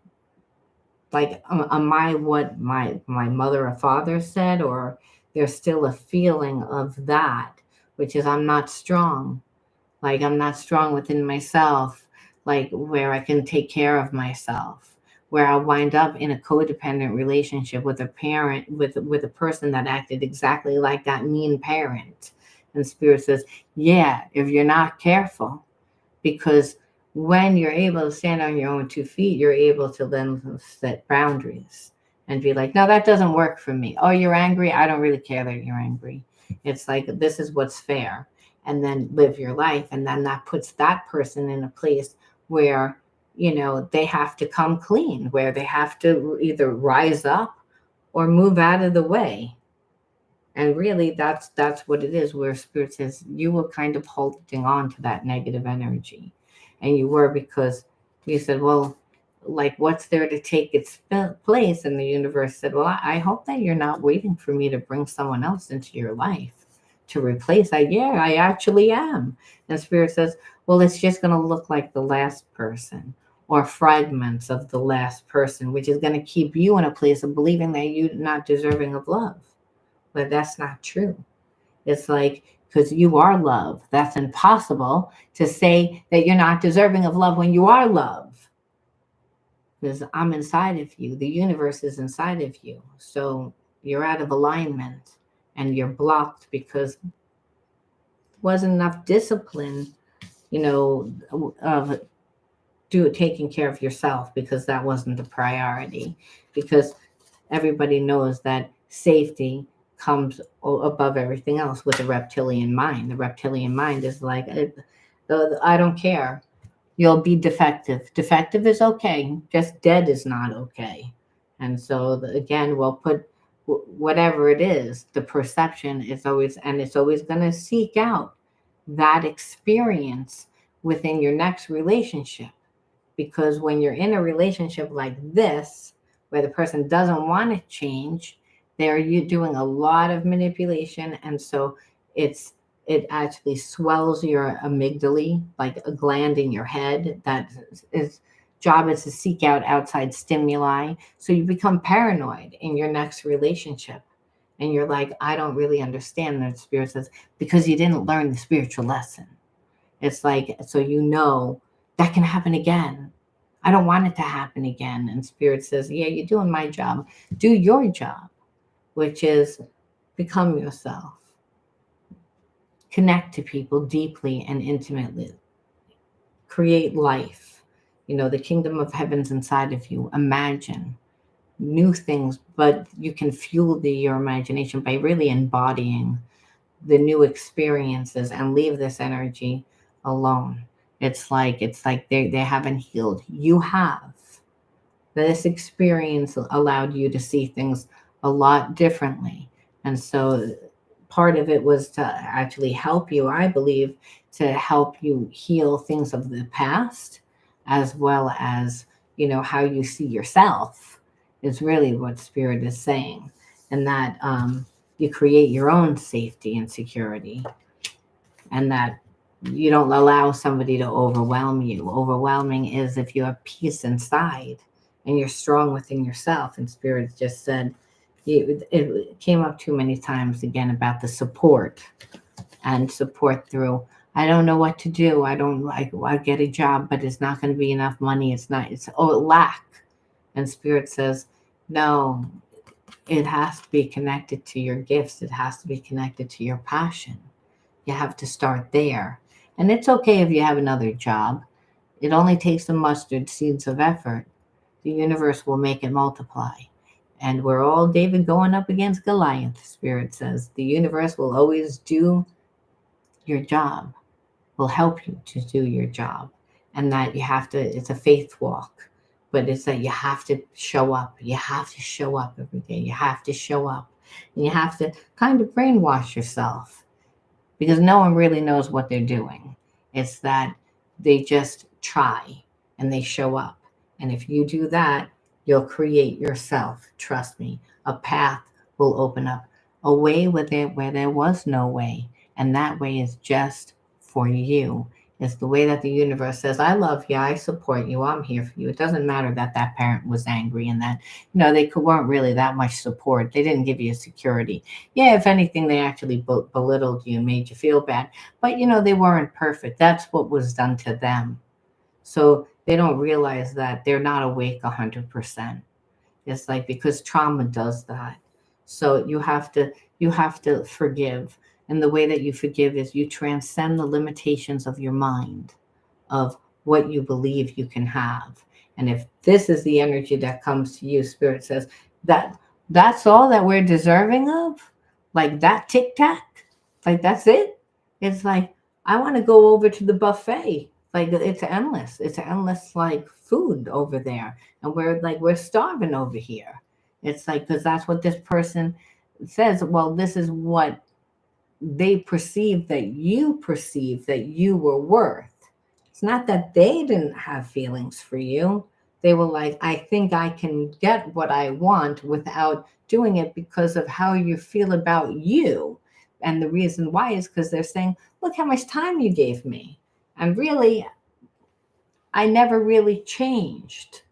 am I what my mother or father said, or there's still a feeling of that, which is I'm not strong. Like I'm not strong within myself, like where I can take care of myself, where I'll wind up in a codependent relationship with a parent, with a person that acted exactly like that mean parent. And spirit says, yeah, if you're not careful, because when you're able to stand on your own 2 feet, you're able to then set boundaries and be like, no, that doesn't work for me. Oh, you're angry? I don't really care that you're angry. It's like, this is what's fair. And then live your life. And then that puts that person in a place where, they have to come clean, where they have to either rise up or move out of the way. And really, that's what it is, where spirit says you were kind of holding on to that negative energy. And you were, because you said, well, like, what's there to take its place? And the universe said, well, I hope that you're not waiting for me to bring someone else into your life to replace. Yeah, I actually am. And spirit says, well, it's just going to look like the last person, or fragments of the last person, which is going to keep you in a place of believing that you're not deserving of love. But that's not true. It's like, because you are love. That's impossible to say that you're not deserving of love when you are love. Because I'm inside of you. The universe is inside of you. So you're out of alignment, and you're blocked because there wasn't enough discipline, of taking care of yourself, because that wasn't the priority. Because everybody knows that safety comes above everything else with the reptilian mind. The reptilian mind is like, I don't care. You'll be defective. Defective is okay. Just dead is not okay. And so again, we'll put whatever it is, the perception is always, and it's always going to seek out that experience within your next relationship. Because when you're in a relationship like this, where the person doesn't want to change, they're you doing a lot of manipulation. And so it actually swells your amygdala, like a gland in your head that is job is to seek out outside stimuli. So you become paranoid in your next relationship. And you're like, I don't really understand. And the spirit says, because you didn't learn the spiritual lesson. It's like, so that can happen again. I don't want it to happen again. And spirit says, yeah, you're doing my job. Do your job, which is become yourself. Connect to people deeply and intimately. Create life. The kingdom of heaven's inside of you. Imagine new things, but you can fuel your imagination by really embodying the new experiences, and leave this energy alone. It's like they haven't healed. You have. This experience allowed you to see things a lot differently. And so part of it was to actually help you, I believe, to help you heal things of the past, as well as, how you see yourself is really what spirit is saying. And that you create your own safety and security, and that you don't allow somebody to overwhelm you. Overwhelming is if you have peace inside and you're strong within yourself. And spirit just said, it came up too many times again about the support, and support through, I don't know what to do. I get a job, but it's not going to be enough money. It's lack. And spirit says, no, it has to be connected to your gifts. It has to be connected to your passion. You have to start there. And it's okay if you have another job. It only takes the mustard seeds of effort. The universe will make it multiply. And we're all David going up against Goliath, Spirit says. The universe will always do your job, will help you to do your job. And that you have to, it's a faith walk, but it's that you have to show up. You have to show up every day. You have to show up. And you have to kind of brainwash yourself because no one really knows what they're doing. It's that they just try and they show up. And if you do that, you'll create yourself. Trust me, a path will open up, a way where there was no way. And that way is just for you. It's the way that the universe says, I love you, I support you, I'm here for you. It doesn't matter that that parent was angry and that, weren't really that much support. They didn't give you security. Yeah, if anything, they actually belittled you and made you feel bad. But, they weren't perfect. That's what was done to them. So they don't realize that they're not awake 100%. It's like because trauma does that. So you have to forgive. And the way that you forgive is you transcend the limitations of your mind, of what you believe you can have. And if this is the energy that comes to you, Spirit says that that's all that we're deserving of, like that tic tac, like that's it. It's like I want to go over to the buffet. Like it's endless like food over there, and we're starving over here. It's like because that's what this person says. Well, this is what they perceive that you were worth. It's not that they didn't have feelings for you. They were like, I think I can get what I want without doing it because of how you feel about you. And the reason why is because they're saying, look how much time you gave me. And really, I never really changed.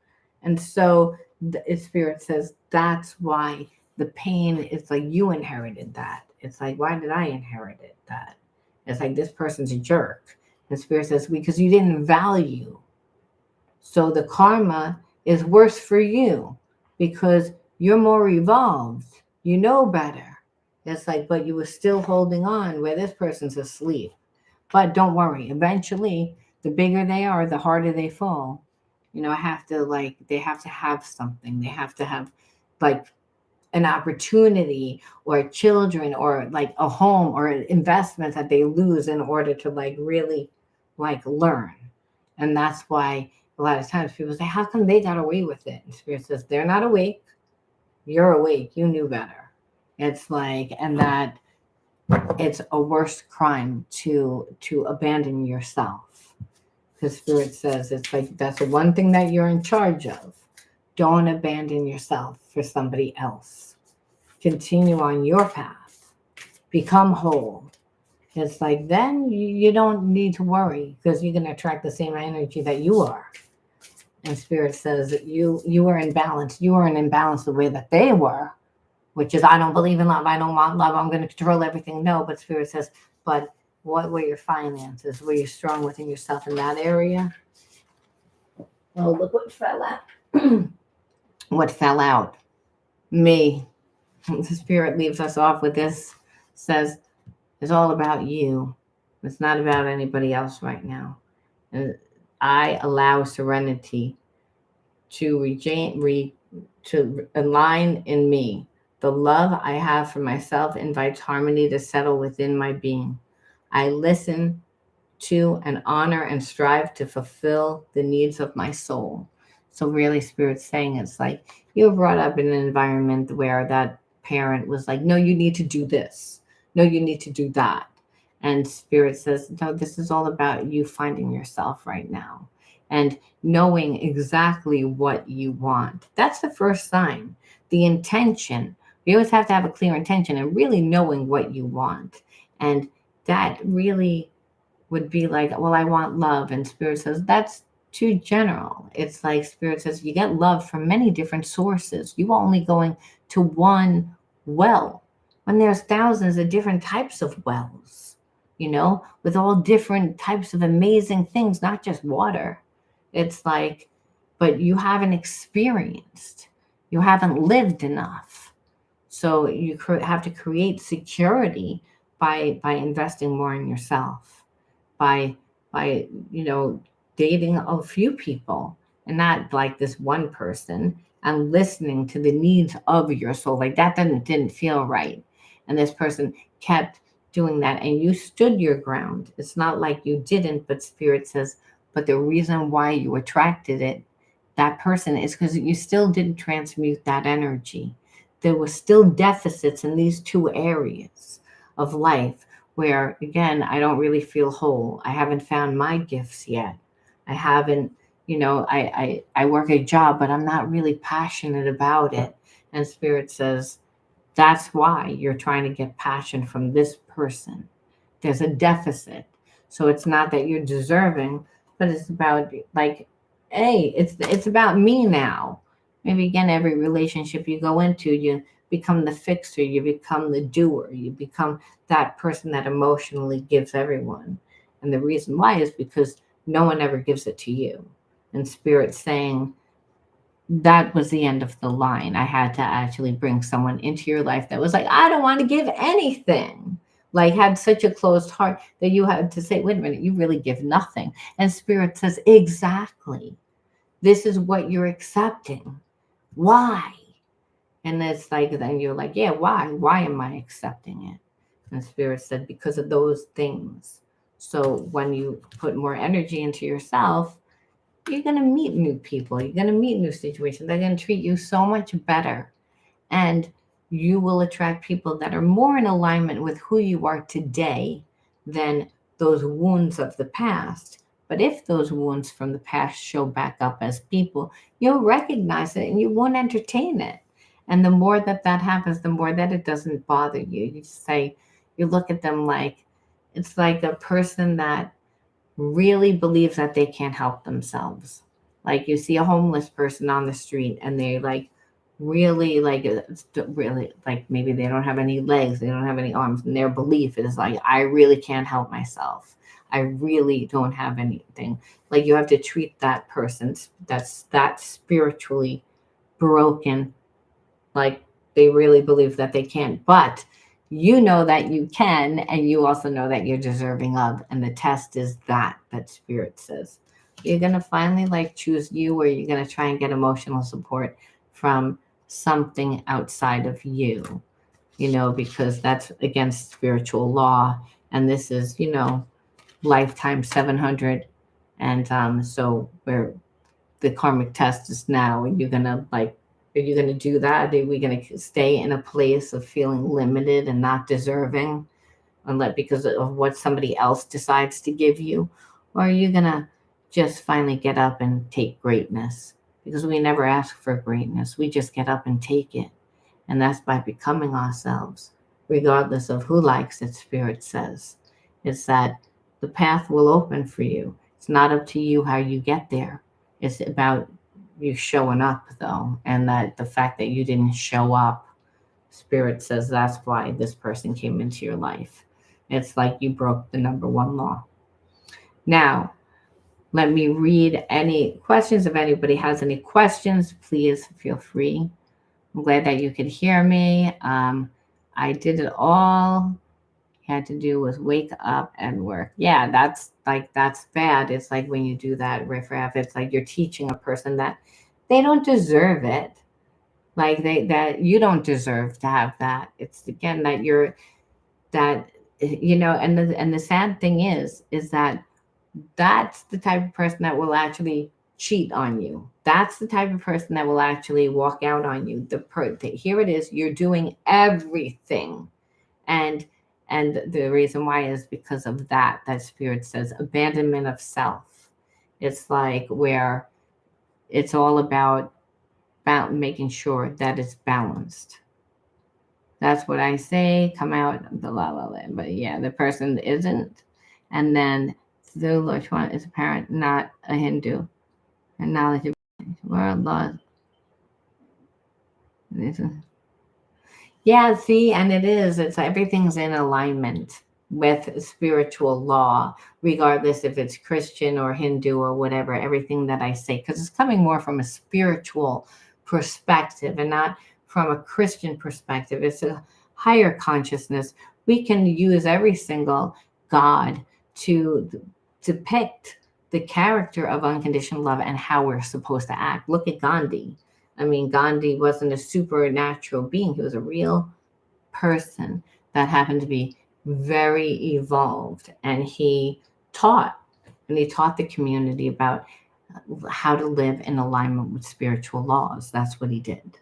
And so the Spirit says that's why the pain is like you inherited that. It's like, why did I inherit that? It's like this person's a jerk. And Spirit says, because you didn't value. So the karma is worse for you because you're more evolved. You know better. It's like, but you were still holding on where this person's asleep. But don't worry. Eventually, the bigger they are, the harder they fall. They have to have something. They have to have like an opportunity or children or like a home or an investment that they lose in order to like really like learn. And that's why a lot of times people say, how come they got away with it? And Spirit says, they're not awake. You're awake. You knew better. It's like, and that it's a worse crime to abandon yourself. Because Spirit says it's like that's the one thing that you're in charge of. Don't abandon yourself for somebody else. Continue on your path. Become whole. It's like then you don't need to worry because you're going to attract the same energy that you are. And Spirit says that you were in balance. You were in imbalance the way that they were, which is I don't believe in love. I don't want love. I'm going to control everything. No, but Spirit says, but what were your finances? Were you strong within yourself in that area? Oh, look what fell out. What fell out? Me. The Spirit leaves us off with this, says, it's all about you. It's not about anybody else right now. And I allow serenity to to align in me. The love I have for myself invites harmony to settle within my being. I listen to and honor and strive to fulfill the needs of my soul. So really Spirit's saying it's like you were brought up in an environment where that parent was like, no, you need to do this. No, you need to do that. And Spirit says, no, this is all about you finding yourself right now and knowing exactly what you want. That's the first sign. The intention. We always have to have a clear intention and really knowing what you want. And that really would be like, well, I want love. And Spirit says, that's too general. It's like Spirit says, you get love from many different sources. You are only going to one well when there's thousands of different types of wells, with all different types of amazing things, not just water. It's like, but you haven't experienced, you haven't lived enough. So you have to create security by investing more in yourself, by by dating a few people and not like this one person, and listening to the needs of your soul. Like that didn't feel right, and this person kept doing that, and you stood your ground. It's not like you didn't, but spirit says, but the reason why you attracted that person is because you still didn't transmute that energy. There was still deficits in these two areas of life where, again, I don't really feel whole. I haven't found my gifts yet. I haven't, I work a job, but I'm not really passionate about it. And spirit says, that's why you're trying to get passion from this person. There's a deficit. So it's not that you're deserving, but it's about like, hey, it's about me now. Maybe again, every relationship you go into, you become the fixer, you become the doer, you become that person that emotionally gives everyone. And the reason why is because no one ever gives it to you. And spirit's saying, that was the end of the line. I had to actually bring someone into your life that was like, I don't want to give anything. Like had such a closed heart that you had to say, wait a minute, you really give nothing. And spirit says, exactly. This is what you're accepting. Why? And it's like, then you're like, yeah, why? Why am I accepting it? And spirit said, because of those things. So when you put more energy into yourself, you're going to meet new people. You're going to meet new situations. They're going to treat you so much better. And you will attract people that are more in alignment with who you are today than those wounds of the past. But if those wounds from the past show back up as people, you'll recognize it and you won't entertain it. And the more that happens, the more that it doesn't bother you. You say, you look at them like it's like a person that really believes that they can't help themselves. Like you see a homeless person on the street and they like really like really like maybe they don't have any legs, they don't have any arms, and their belief is like, I really can't help myself. I really don't have anything. Like you have to treat that person that's that spiritually broken, like they really believe that they can't. But you know that you can, and you also know that you're deserving of. And the test is that spirit says you're gonna finally like choose you, or you're gonna try and get emotional support from something outside of you, because that's against spiritual law. And this is, lifetime 700. And so where the karmic test is now, and you're gonna like, are you gonna do that? Are we gonna stay in a place of feeling limited and not deserving, unless because of what somebody else decides to give you? Or are you gonna just finally get up and take greatness? Because we never ask for greatness, we just get up and take it. And that's by becoming ourselves, regardless of who likes it. Spirit says it's that the path will open for you. It's not up to you how you get there. It's about you showing up, though, and that the fact that you didn't show up, spirit says that's why this person came into your life. It's like you broke the number one law. Now, let me read any questions. If anybody has any questions, please feel free. I'm glad that you could hear me. I did it all. Had to do was wake up and work. Yeah, that's bad. It's like when you do that riffraff, it's like you're teaching a person that they don't deserve it. Like that you don't deserve to have that. It's again that you're that and the sad thing is that that's the type of person that will actually cheat on you. That's the type of person that will actually walk out on you. Here it is, you're doing everything. And the reason why is because of that spirit says abandonment of self. It's like where it's all about making sure that it's balanced. That's what I say. Come out the la la land. But yeah, the person isn't. And then the Lord one is apparent, not a Hindu. And knowledge of world laws. Yeah, see, and it is. It's everything's in alignment with spiritual law, regardless if it's Christian or Hindu or whatever, everything that I say, because it's coming more from a spiritual perspective and not from a Christian perspective. It's a higher consciousness. We can use every single God to depict the character of unconditional love and how we're supposed to act. Look at Gandhi. I mean, Gandhi wasn't a supernatural being. He was a real person that happened to be very evolved. And taught, he taught the community about how to live in alignment with spiritual laws. That's what he did.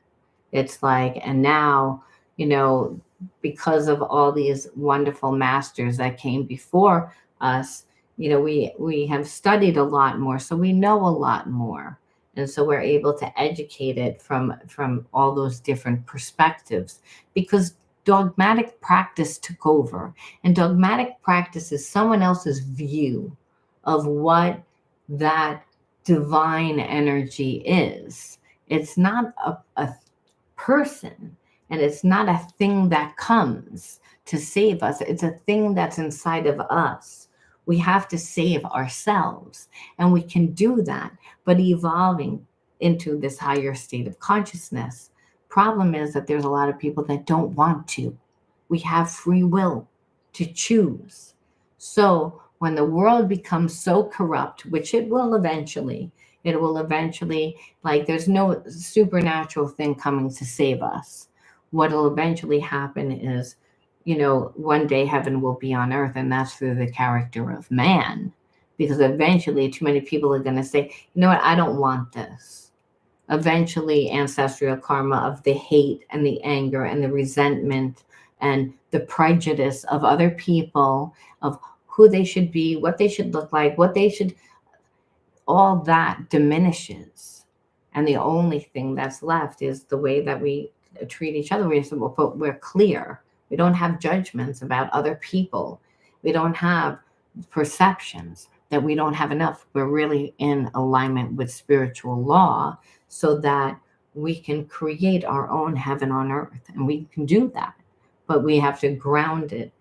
It's like, and now, you know, because of all these wonderful masters that came before us, you know, we have studied a lot more, so we know a lot more. And so we're able to educate it from all those different perspectives, because dogmatic practice took over. And dogmatic practice is someone else's view of what that divine energy is. It's not a person, and it's not a thing that comes to save us. It's a thing that's inside of us. We have to save ourselves, and we can do that, but evolving into this higher state of consciousness. Problem is that there's a lot of people that don't want to. We have free will to choose. So when the world becomes so corrupt, which it will eventually, like, there's no supernatural thing coming to save us. What'll eventually happen is, you know, one day heaven will be on earth, and that's through the character of man. Because eventually too many people are going to say, you know what, I don't want this. Eventually ancestral karma of the hate and the anger and the resentment and the prejudice of other people, of who they should be, what they should look like, what they should, all that diminishes. And the only thing that's left is the way that we treat each other. We're clear. We don't have judgments about other people. We don't have perceptions that we don't have enough. We're really in alignment with spiritual law, so that we can create our own heaven on earth. And we can do that, but we have to ground it.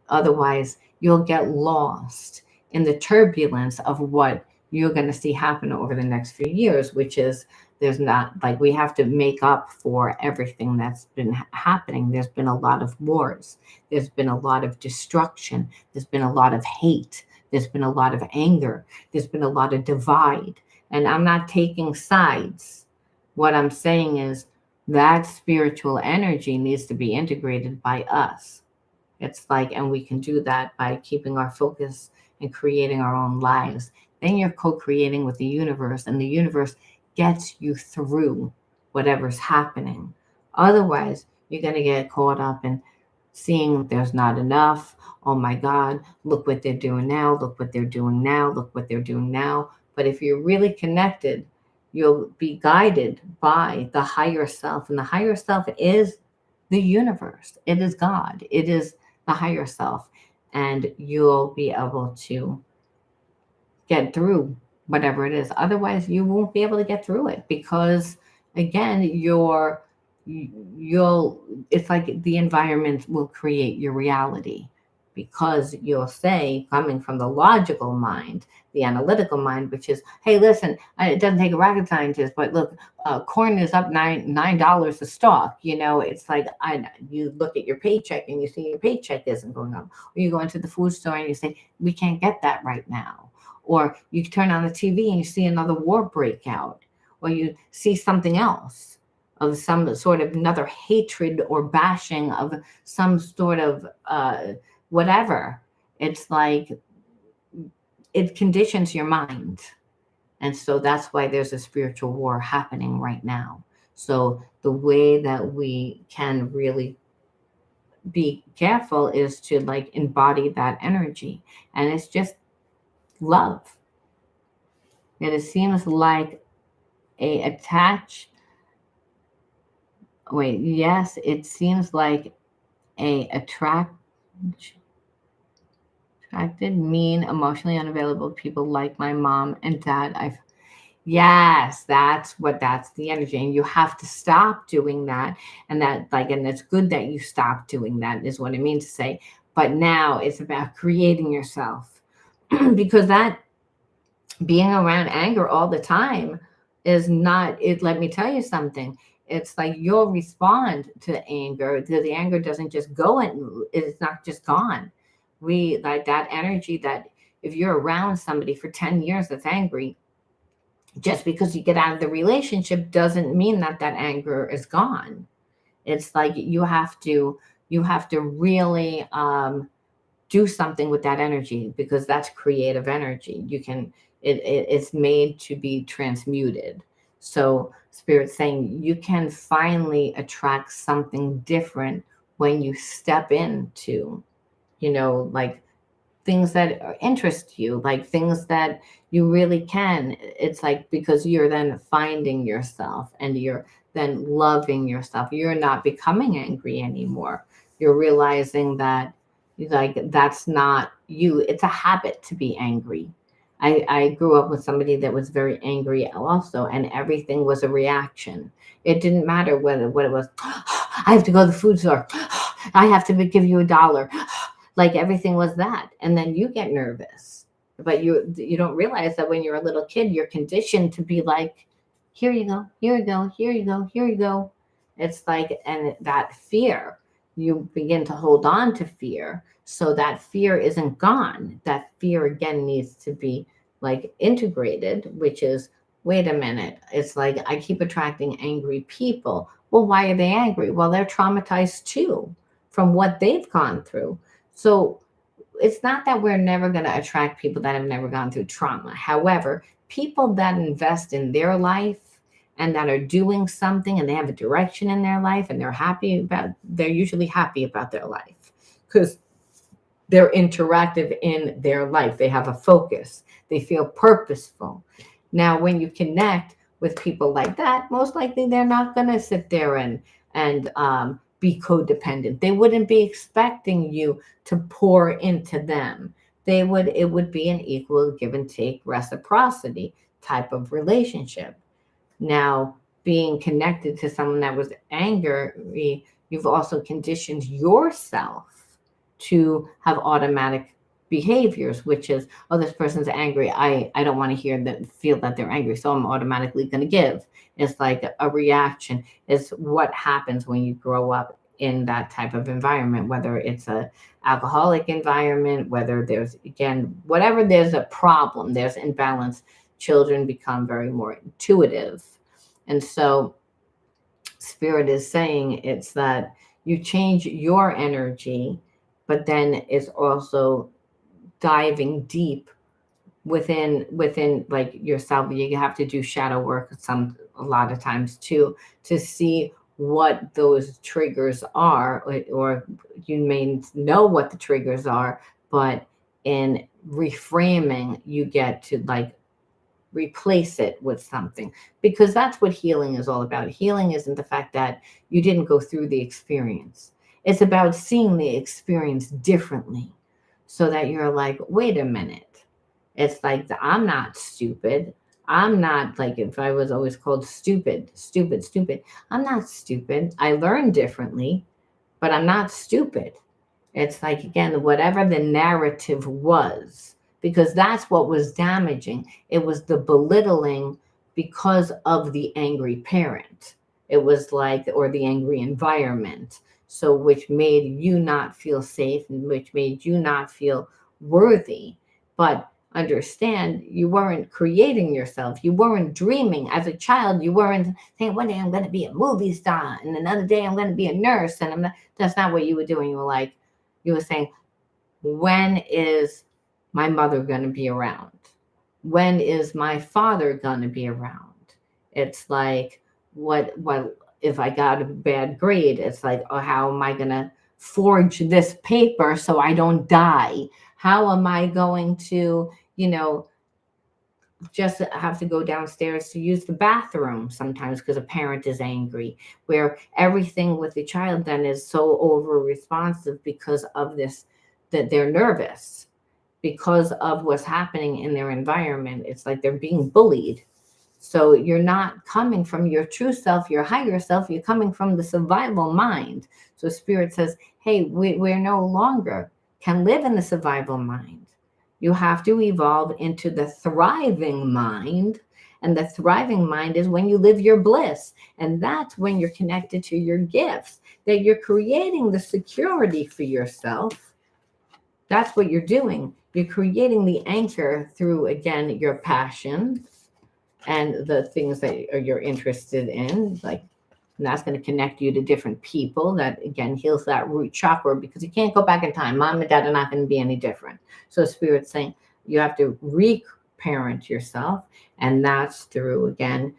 Otherwise, you'll get lost in the turbulence of what you're going to see happen over the next few years, which is, there's not, like, we have to make up for everything that's been happening. There's been a lot of wars. There's been a lot of destruction. There's been a lot of hate. There's been a lot of anger. There's been a lot of divide. And I'm not taking sides. What I'm saying is that spiritual energy needs to be integrated by us. It's like, and we can do that by keeping our focus and creating our own lives. Then you're co-creating with the universe, and the universe gets you through whatever's happening. Otherwise, you're going to get caught up in seeing there's not enough. Oh my God, look what they're doing now. Look what they're doing now. Look what they're doing now. But if you're really connected, you'll be guided by the higher self. And the higher self is the universe. It is God. It is the higher self. And you'll be able to get through whatever it is. Otherwise, you won't be able to get through it, because, again, it's like the environment will create your reality, because you'll say, coming from the logical mind, the analytical mind, which is, hey, listen, it doesn't take a rocket scientist, but look, corn is up $9 a stalk. You know, it's like, you look at your paycheck and you see your paycheck isn't going up. Or you go into the food store and you say, we can't get that right now. Or you turn on the TV and you see another war break out, or you see something else of some sort of another hatred or bashing of some sort of whatever. It's like, it conditions your mind. And so that's why there's a spiritual war happening right now. So the way that we can really be careful is to, like, embody that energy. And it's just love. And it seems like it seems like attracted, mean, emotionally unavailable people like my mom and dad. Yes, that's the energy. And you have to stop doing that. And and it's good that you stop doing that, is what I mean to say. But now it's about creating yourself, because that being around anger all the time is not it. Let me tell you something. It's like you'll respond to anger. The anger doesn't just go and it's not just gone. We like that energy that if you're around somebody for 10 years that's angry, just because you get out of the relationship doesn't mean that that anger is gone. It's like you have to really do something with that energy because that's creative energy. It's made to be transmuted. So spirit's saying you can finally attract something different when you step into, like things that interest you, like things that you really can. It's like because you're then finding yourself and you're then loving yourself. You're not becoming angry anymore. You're realizing that like that's not you. It's a habit to be angry. I grew up with somebody that was very angry also, and everything was a reaction. It didn't matter whether what it was. I have to go to the food store. I have to give you $1. Like everything was that, and then you get nervous, but you don't realize that when you're a little kid you're conditioned to be like, here you go, here you go, here you go, here you go. It's like, and that fear, you begin to hold on to fear, so that fear isn't gone. That fear again needs to be like integrated, which is, wait a minute, it's like I keep attracting angry people. Well, why are they angry? Well, they're traumatized too from what they've gone through. So it's not that we're never going to attract people that have never gone through trauma. However, people that invest in their life and that are doing something and they have a direction in their life and they're usually happy about their life because they're interactive in their life. They have a focus. They feel purposeful. Now, when you connect with people like that, most likely they're not going to sit there and be codependent. They wouldn't be expecting you to pour into them. It would be an equal give and take reciprocity type of relationship. Now, being connected to someone that was angry, you've also conditioned yourself to have automatic behaviors, which is, oh, this person's angry. I don't want to feel that they're angry. So I'm automatically going to give. It's like a reaction. Is what happens when you grow up in that type of environment, whether it's a alcoholic environment, whether there's, again, whatever, there's a problem, there's imbalance, children become very more intuitive. And so spirit is saying it's that you change your energy, but then it's also diving deep within like yourself. You have to do shadow work a lot of times too, to see what those triggers are, or you may know what the triggers are, but in reframing you get to like replace it with something, because that's what healing is all about. Healing isn't the fact that you didn't go through the experience. It's about seeing the experience differently so that you're like, wait a minute. It's like, I'm not stupid. I'm not, like, if I was always called stupid, stupid, stupid. I'm not stupid. I learned differently, but I'm not stupid. It's like, again, whatever the narrative was, because that's what was damaging. It was the belittling because of the angry parent. It was like, or the angry environment. So, which made you not feel safe and which made you not feel worthy. But understand, you weren't creating yourself. You weren't dreaming. As a child, you weren't saying, one day I'm going to be a movie star and another day I'm going to be a nurse. And that's not what you were doing. You were saying, when is my mother going to be around? When is my father going to be around? It's like, what if I got a bad grade? It's like, oh, how am I going to forge this paper so I don't die? How am I going to, just have to go downstairs to use the bathroom sometimes because a parent is angry, where everything with the child then is so over responsive because of this, that they're nervous because of what's happening in their environment. It's like they're being bullied. So you're not coming from your true self, your higher self, you're coming from the survival mind. So spirit says, hey, we're no longer can live in the survival mind. You have to evolve into the thriving mind. And the thriving mind is when you live your bliss. And that's when you're connected to your gifts, that you're creating the security for yourself. That's what you're doing. You're creating the anchor through, again, your passion and the things that you're interested in. Like, and that's going to connect you to different people. That, again, heals that root chakra, because you can't go back in time. Mom and dad are not going to be any different. So Spirit's saying you have to reparent yourself. And that's through, again,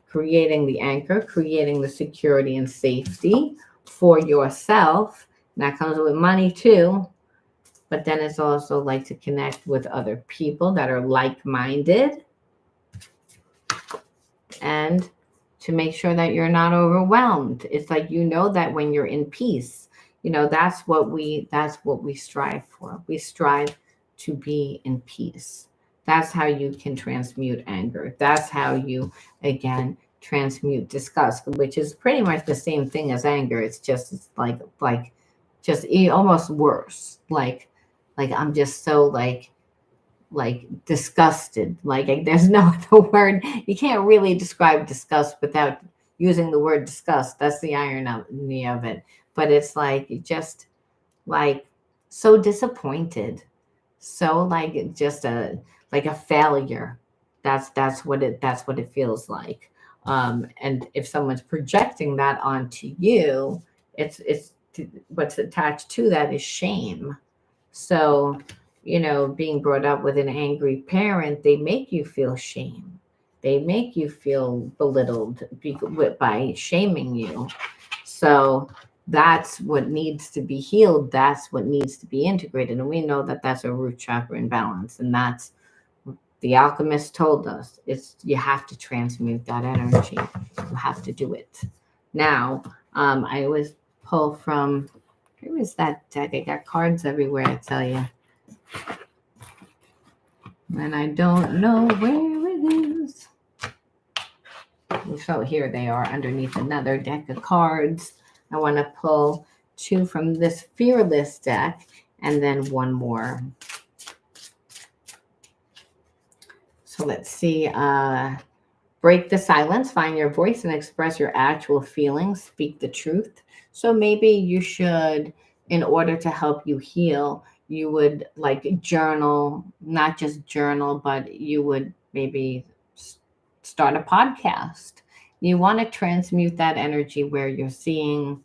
creating the anchor, creating the security and safety for yourself. And that comes with money too. But then it's also like to connect with other people that are like-minded, and to make sure that you're not overwhelmed. It's like, that when you're in peace, that's what we strive for. We strive to be in peace. That's how you can transmute anger. That's how you, again, transmute disgust, which is pretty much the same thing as anger. It's like just almost worse. Like I'm just so like disgusted. Like there's no other word. You can't really describe disgust without using the word disgust. That's the irony of it. But it's like just like so disappointed, so like just a failure. That's what it feels like. And if someone's projecting that onto you, it's what's attached to that is shame. So, being brought up with an angry parent, they make you feel shame. They make you feel belittled by shaming you. So that's what needs to be healed. That's what needs to be integrated. And we know that that's a root chakra imbalance. And that's the alchemist told us. You have to transmute that energy. You have to do it. Now, I always pull from, where is that deck? I got cards everywhere, I tell you. And I don't know where it is. So here they are underneath another deck of cards. I want to pull 2 from this Fearless deck and then one more. So let's see. Break the silence, find your voice and express your actual feelings, speak the truth. So maybe you should, in order to help you heal, you would like journal, not just journal, but you would maybe start a podcast. You want to transmute that energy where you're seeing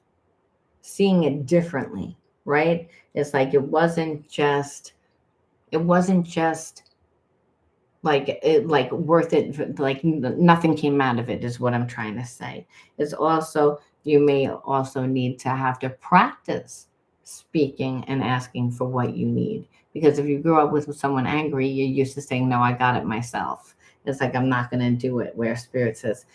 it differently, right? It's like it wasn't just like worth it, like nothing came out of it, is what I'm trying to say. It's also, you may also need to have to practice speaking and asking for what you need, because if you grew up with someone angry, you're used to saying, no, I got it myself. It's like, I'm not going to do it. Where Spirit says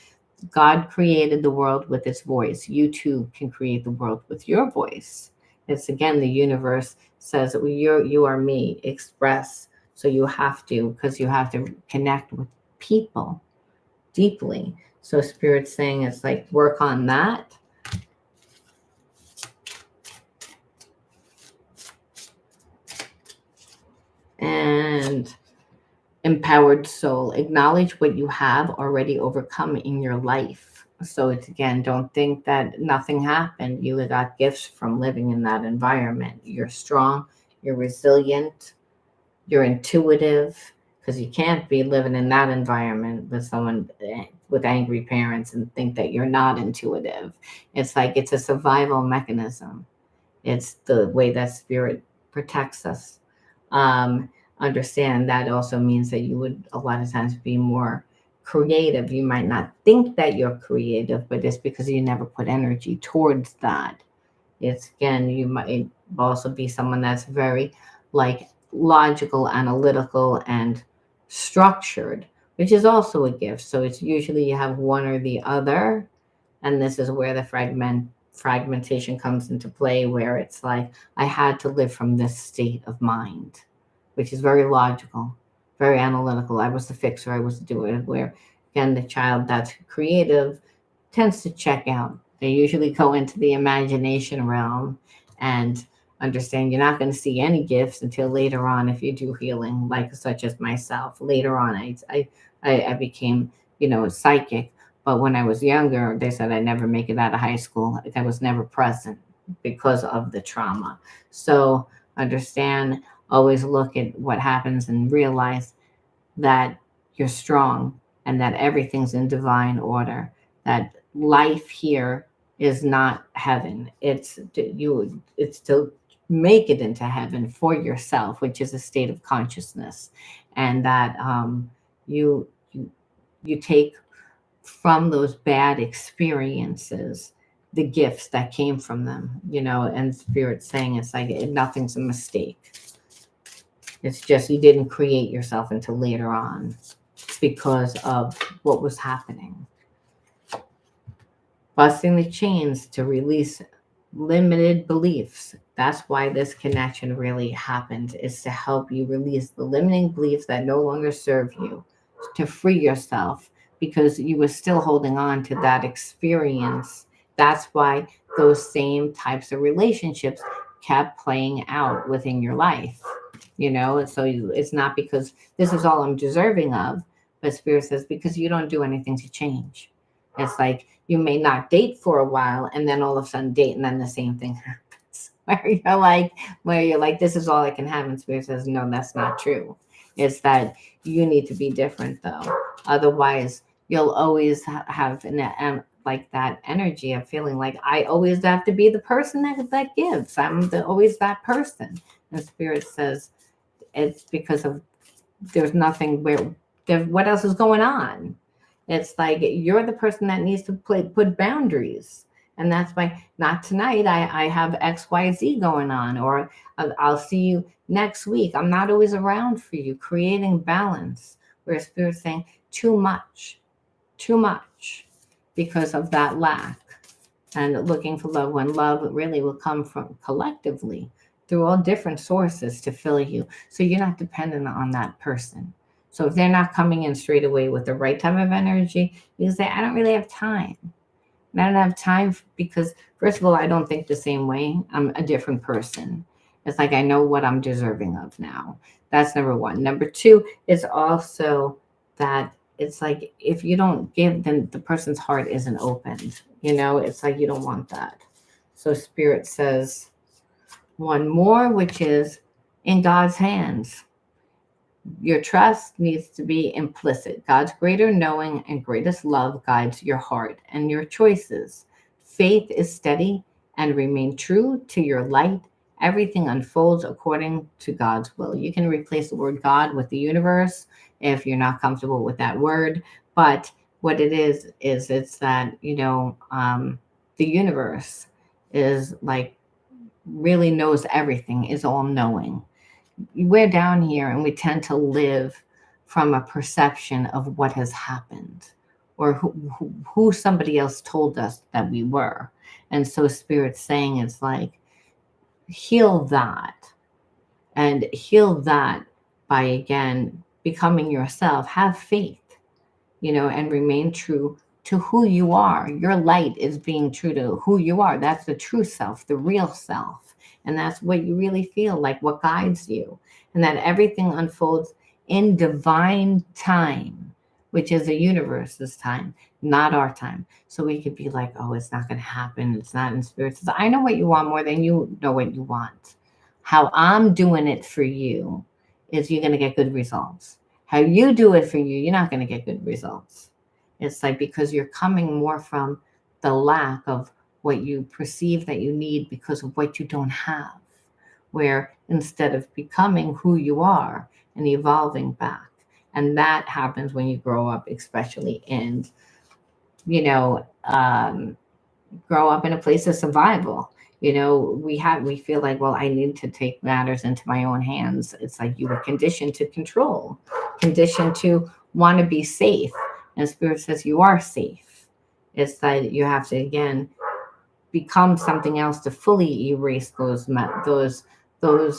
God created the world with its voice, you too can create the world with your voice. It's, again, the universe says you are me, express. So you have to, because you have to connect with people deeply. So Spirit's saying it's like, work on that. And empowered soul, acknowledge what you have already overcome in your life. So it's, again, don't think that nothing happened. You got gifts from living in that environment. You're strong, you're resilient, you're intuitive, because you can't be living in that environment with someone with angry parents and think that you're not intuitive. It's like, it's a survival mechanism. It's the way that Spirit protects us. Understand that also means that you would a lot of times be more creative. You might not think that you're creative, but it's because you never put energy towards that. It's, again, you might also be someone that's very like logical, analytical, and structured, which is also a gift. So it's usually you have one or the other. And this is where the fragmentation comes into play, where it's like, I had to live from this state of mind, which is very logical, very analytical. I was the fixer, I was the doer. Where, again, the child that's creative tends to check out. They usually go into the imagination realm and understand you're not going to see any gifts until later on if you do healing, like such as myself. Later on, I I became, psychic. But when I was younger, they said I never make it out of high school. I was never present because of the trauma. So understand, always look at what happens and realize that you're strong and that everything's in divine order, that life here is not heaven. It's to make it into heaven for yourself, which is a state of consciousness. And that you you you take from those bad experiences the gifts that came from them, and spirit saying it's like nothing's a mistake. It's just you didn't create yourself until later on because of what was happening. Busting the chains to release limited beliefs. That's why this connection really happened, is to help you release the limiting beliefs that no longer serve you, to free yourself because you were still holding on to that experience. That's why those same types of relationships kept playing out within your life. So it's not because this is all I'm deserving of, but spirit says because you don't do anything to change. It's like you may not date for a while and then all of a sudden date and then the same thing happens where you're like this is all I can have, and spirit says no, that's not true. It's that you need to be different though. Otherwise you'll always have like that energy of feeling like I always have to be the person that gives. Always that person. And spirit says it's because of there's nothing what else is going on. It's like you're the person that needs to put boundaries. And that's why not tonight. I have XYZ going on, or I'll see you next week. I'm not always around for you, creating balance where spirit's saying too much because of that lack, and looking for love when love really will come from collectively through all different sources to fill you. So you're not dependent on that person. So if they're not coming in straight away with the right type of energy, you can say, I don't really have time. And I don't have time because, first of all, I don't think the same way. I'm a different person. It's like I know what I'm deserving of now. That's number one. Number two is also that it's like if you don't give, then the person's heart isn't opened. It's like you don't want that. So Spirit says one more, which is in God's hands. Your trust needs to be implicit. God's greater knowing and greatest love guides your heart and your choices. Faith is steady and remain true to your light. Everything unfolds according to God's will. You can replace the word God with the universe if you're not comfortable with that word. But what it is it's that, the universe is like really knows everything, is all knowing. We're down here and we tend to live from a perception of what has happened or who somebody else told us that we were. And so Spirit's saying it's like, heal that and heal that by, again, becoming yourself. Have faith, and remain true to who you are. Your light is being true to who you are. That's the true self, the real self. And that's what you really feel like, what guides you. And that everything unfolds in divine time, which is the universe's time, not our time. So we could be like, oh, it's not going to happen. It's not in spirit. I know what you want more than you know what you want. How I'm doing it for you is you're going to get good results. How you do it for you, you're not going to get good results. It's like because you're coming more from the lack of what you perceive that you need because of what you don't have. Where instead of becoming who you are and evolving back. And that happens when you grow up, especially in, grow up in a place of survival. We feel like, well, I need to take matters into my own hands. It's like you were conditioned to control, conditioned to want to be safe. And Spirit says you are safe. It's that you have to, again, become something else to fully erase those memories. The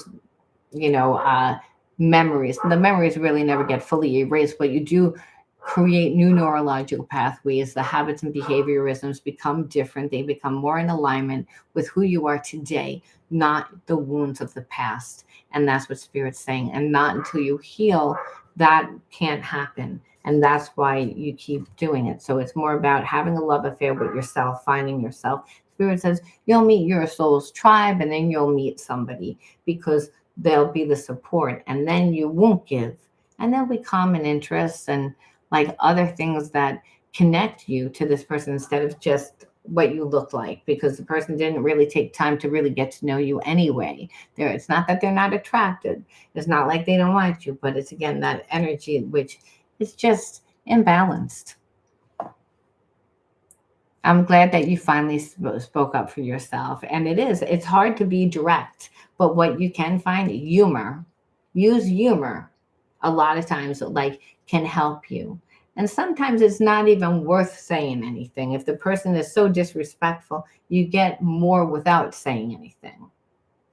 memories really never get fully erased, but you do create new neurological pathways. The habits and behaviorisms become different. They become more in alignment with who you are today, not the wounds of the past. And that's what Spirit's saying. And not until you heal that can't happen. And that's why you keep doing it. So it's more about having a love affair with yourself, finding yourself. Spirit says you'll meet your soul's tribe and then you'll meet somebody because they'll be the support and then you won't give. And there'll be common interests and like other things that connect you to this person instead of just what you look like because the person didn't really take time to really get to know you anyway. It's not that they're not attracted. It's not like they don't want you, but it's again that energy which is just imbalanced. I'm glad that you finally spoke up for yourself. And it's hard to be direct, but what you can find, humor, use humor a lot of times, like can help you. And sometimes it's not even worth saying anything. If the person is so disrespectful, you get more without saying anything,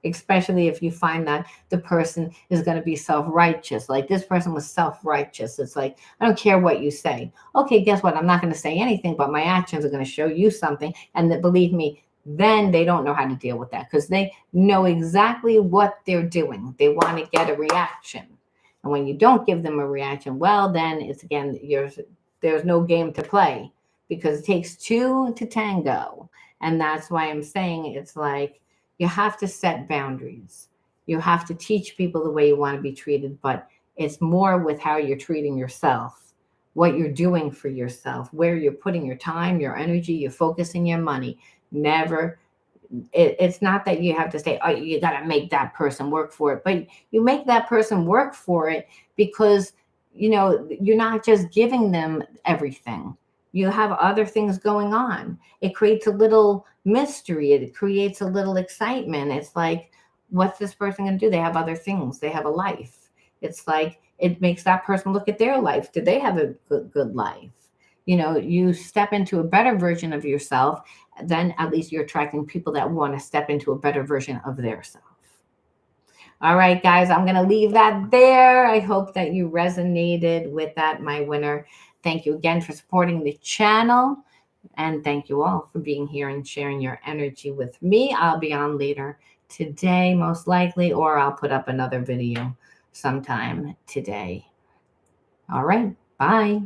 especially if you find that the person is going to be self-righteous. Like this person was self-righteous. It's like, I don't care what you say. Okay, guess what? I'm not going to say anything, but my actions are going to show you something. And that, believe me, then they don't know how to deal with that because they know exactly what they're doing. They want to get a reaction. And when you don't give them a reaction, well, then it's again, there's no game to play because it takes two to tango. And that's why I'm saying it's like, you have to set boundaries. You have to teach people the way you want to be treated, but it's more with how you're treating yourself, what you're doing for yourself, where you're putting your time, your energy, you're focusing your money. Never, it's not that you have to say, oh, you got to make that person work for it, but you make that person work for it because, you're not just giving them everything. You have other things going on. It creates a little mystery. It creates a little excitement. It's like, what's this person going to do? They have other things. They have a life. It's like, it makes that person look at their life. Do they have a good life? You step into a better version of yourself, then at least you're attracting people that want to step into a better version of their self. All right, guys, I'm going to leave that there. I hope that you resonated with that, my winner. Thank you again for supporting the channel. And thank you all for being here and sharing your energy with me. I'll be on later today, most likely, or I'll put up another video sometime today. All right, bye.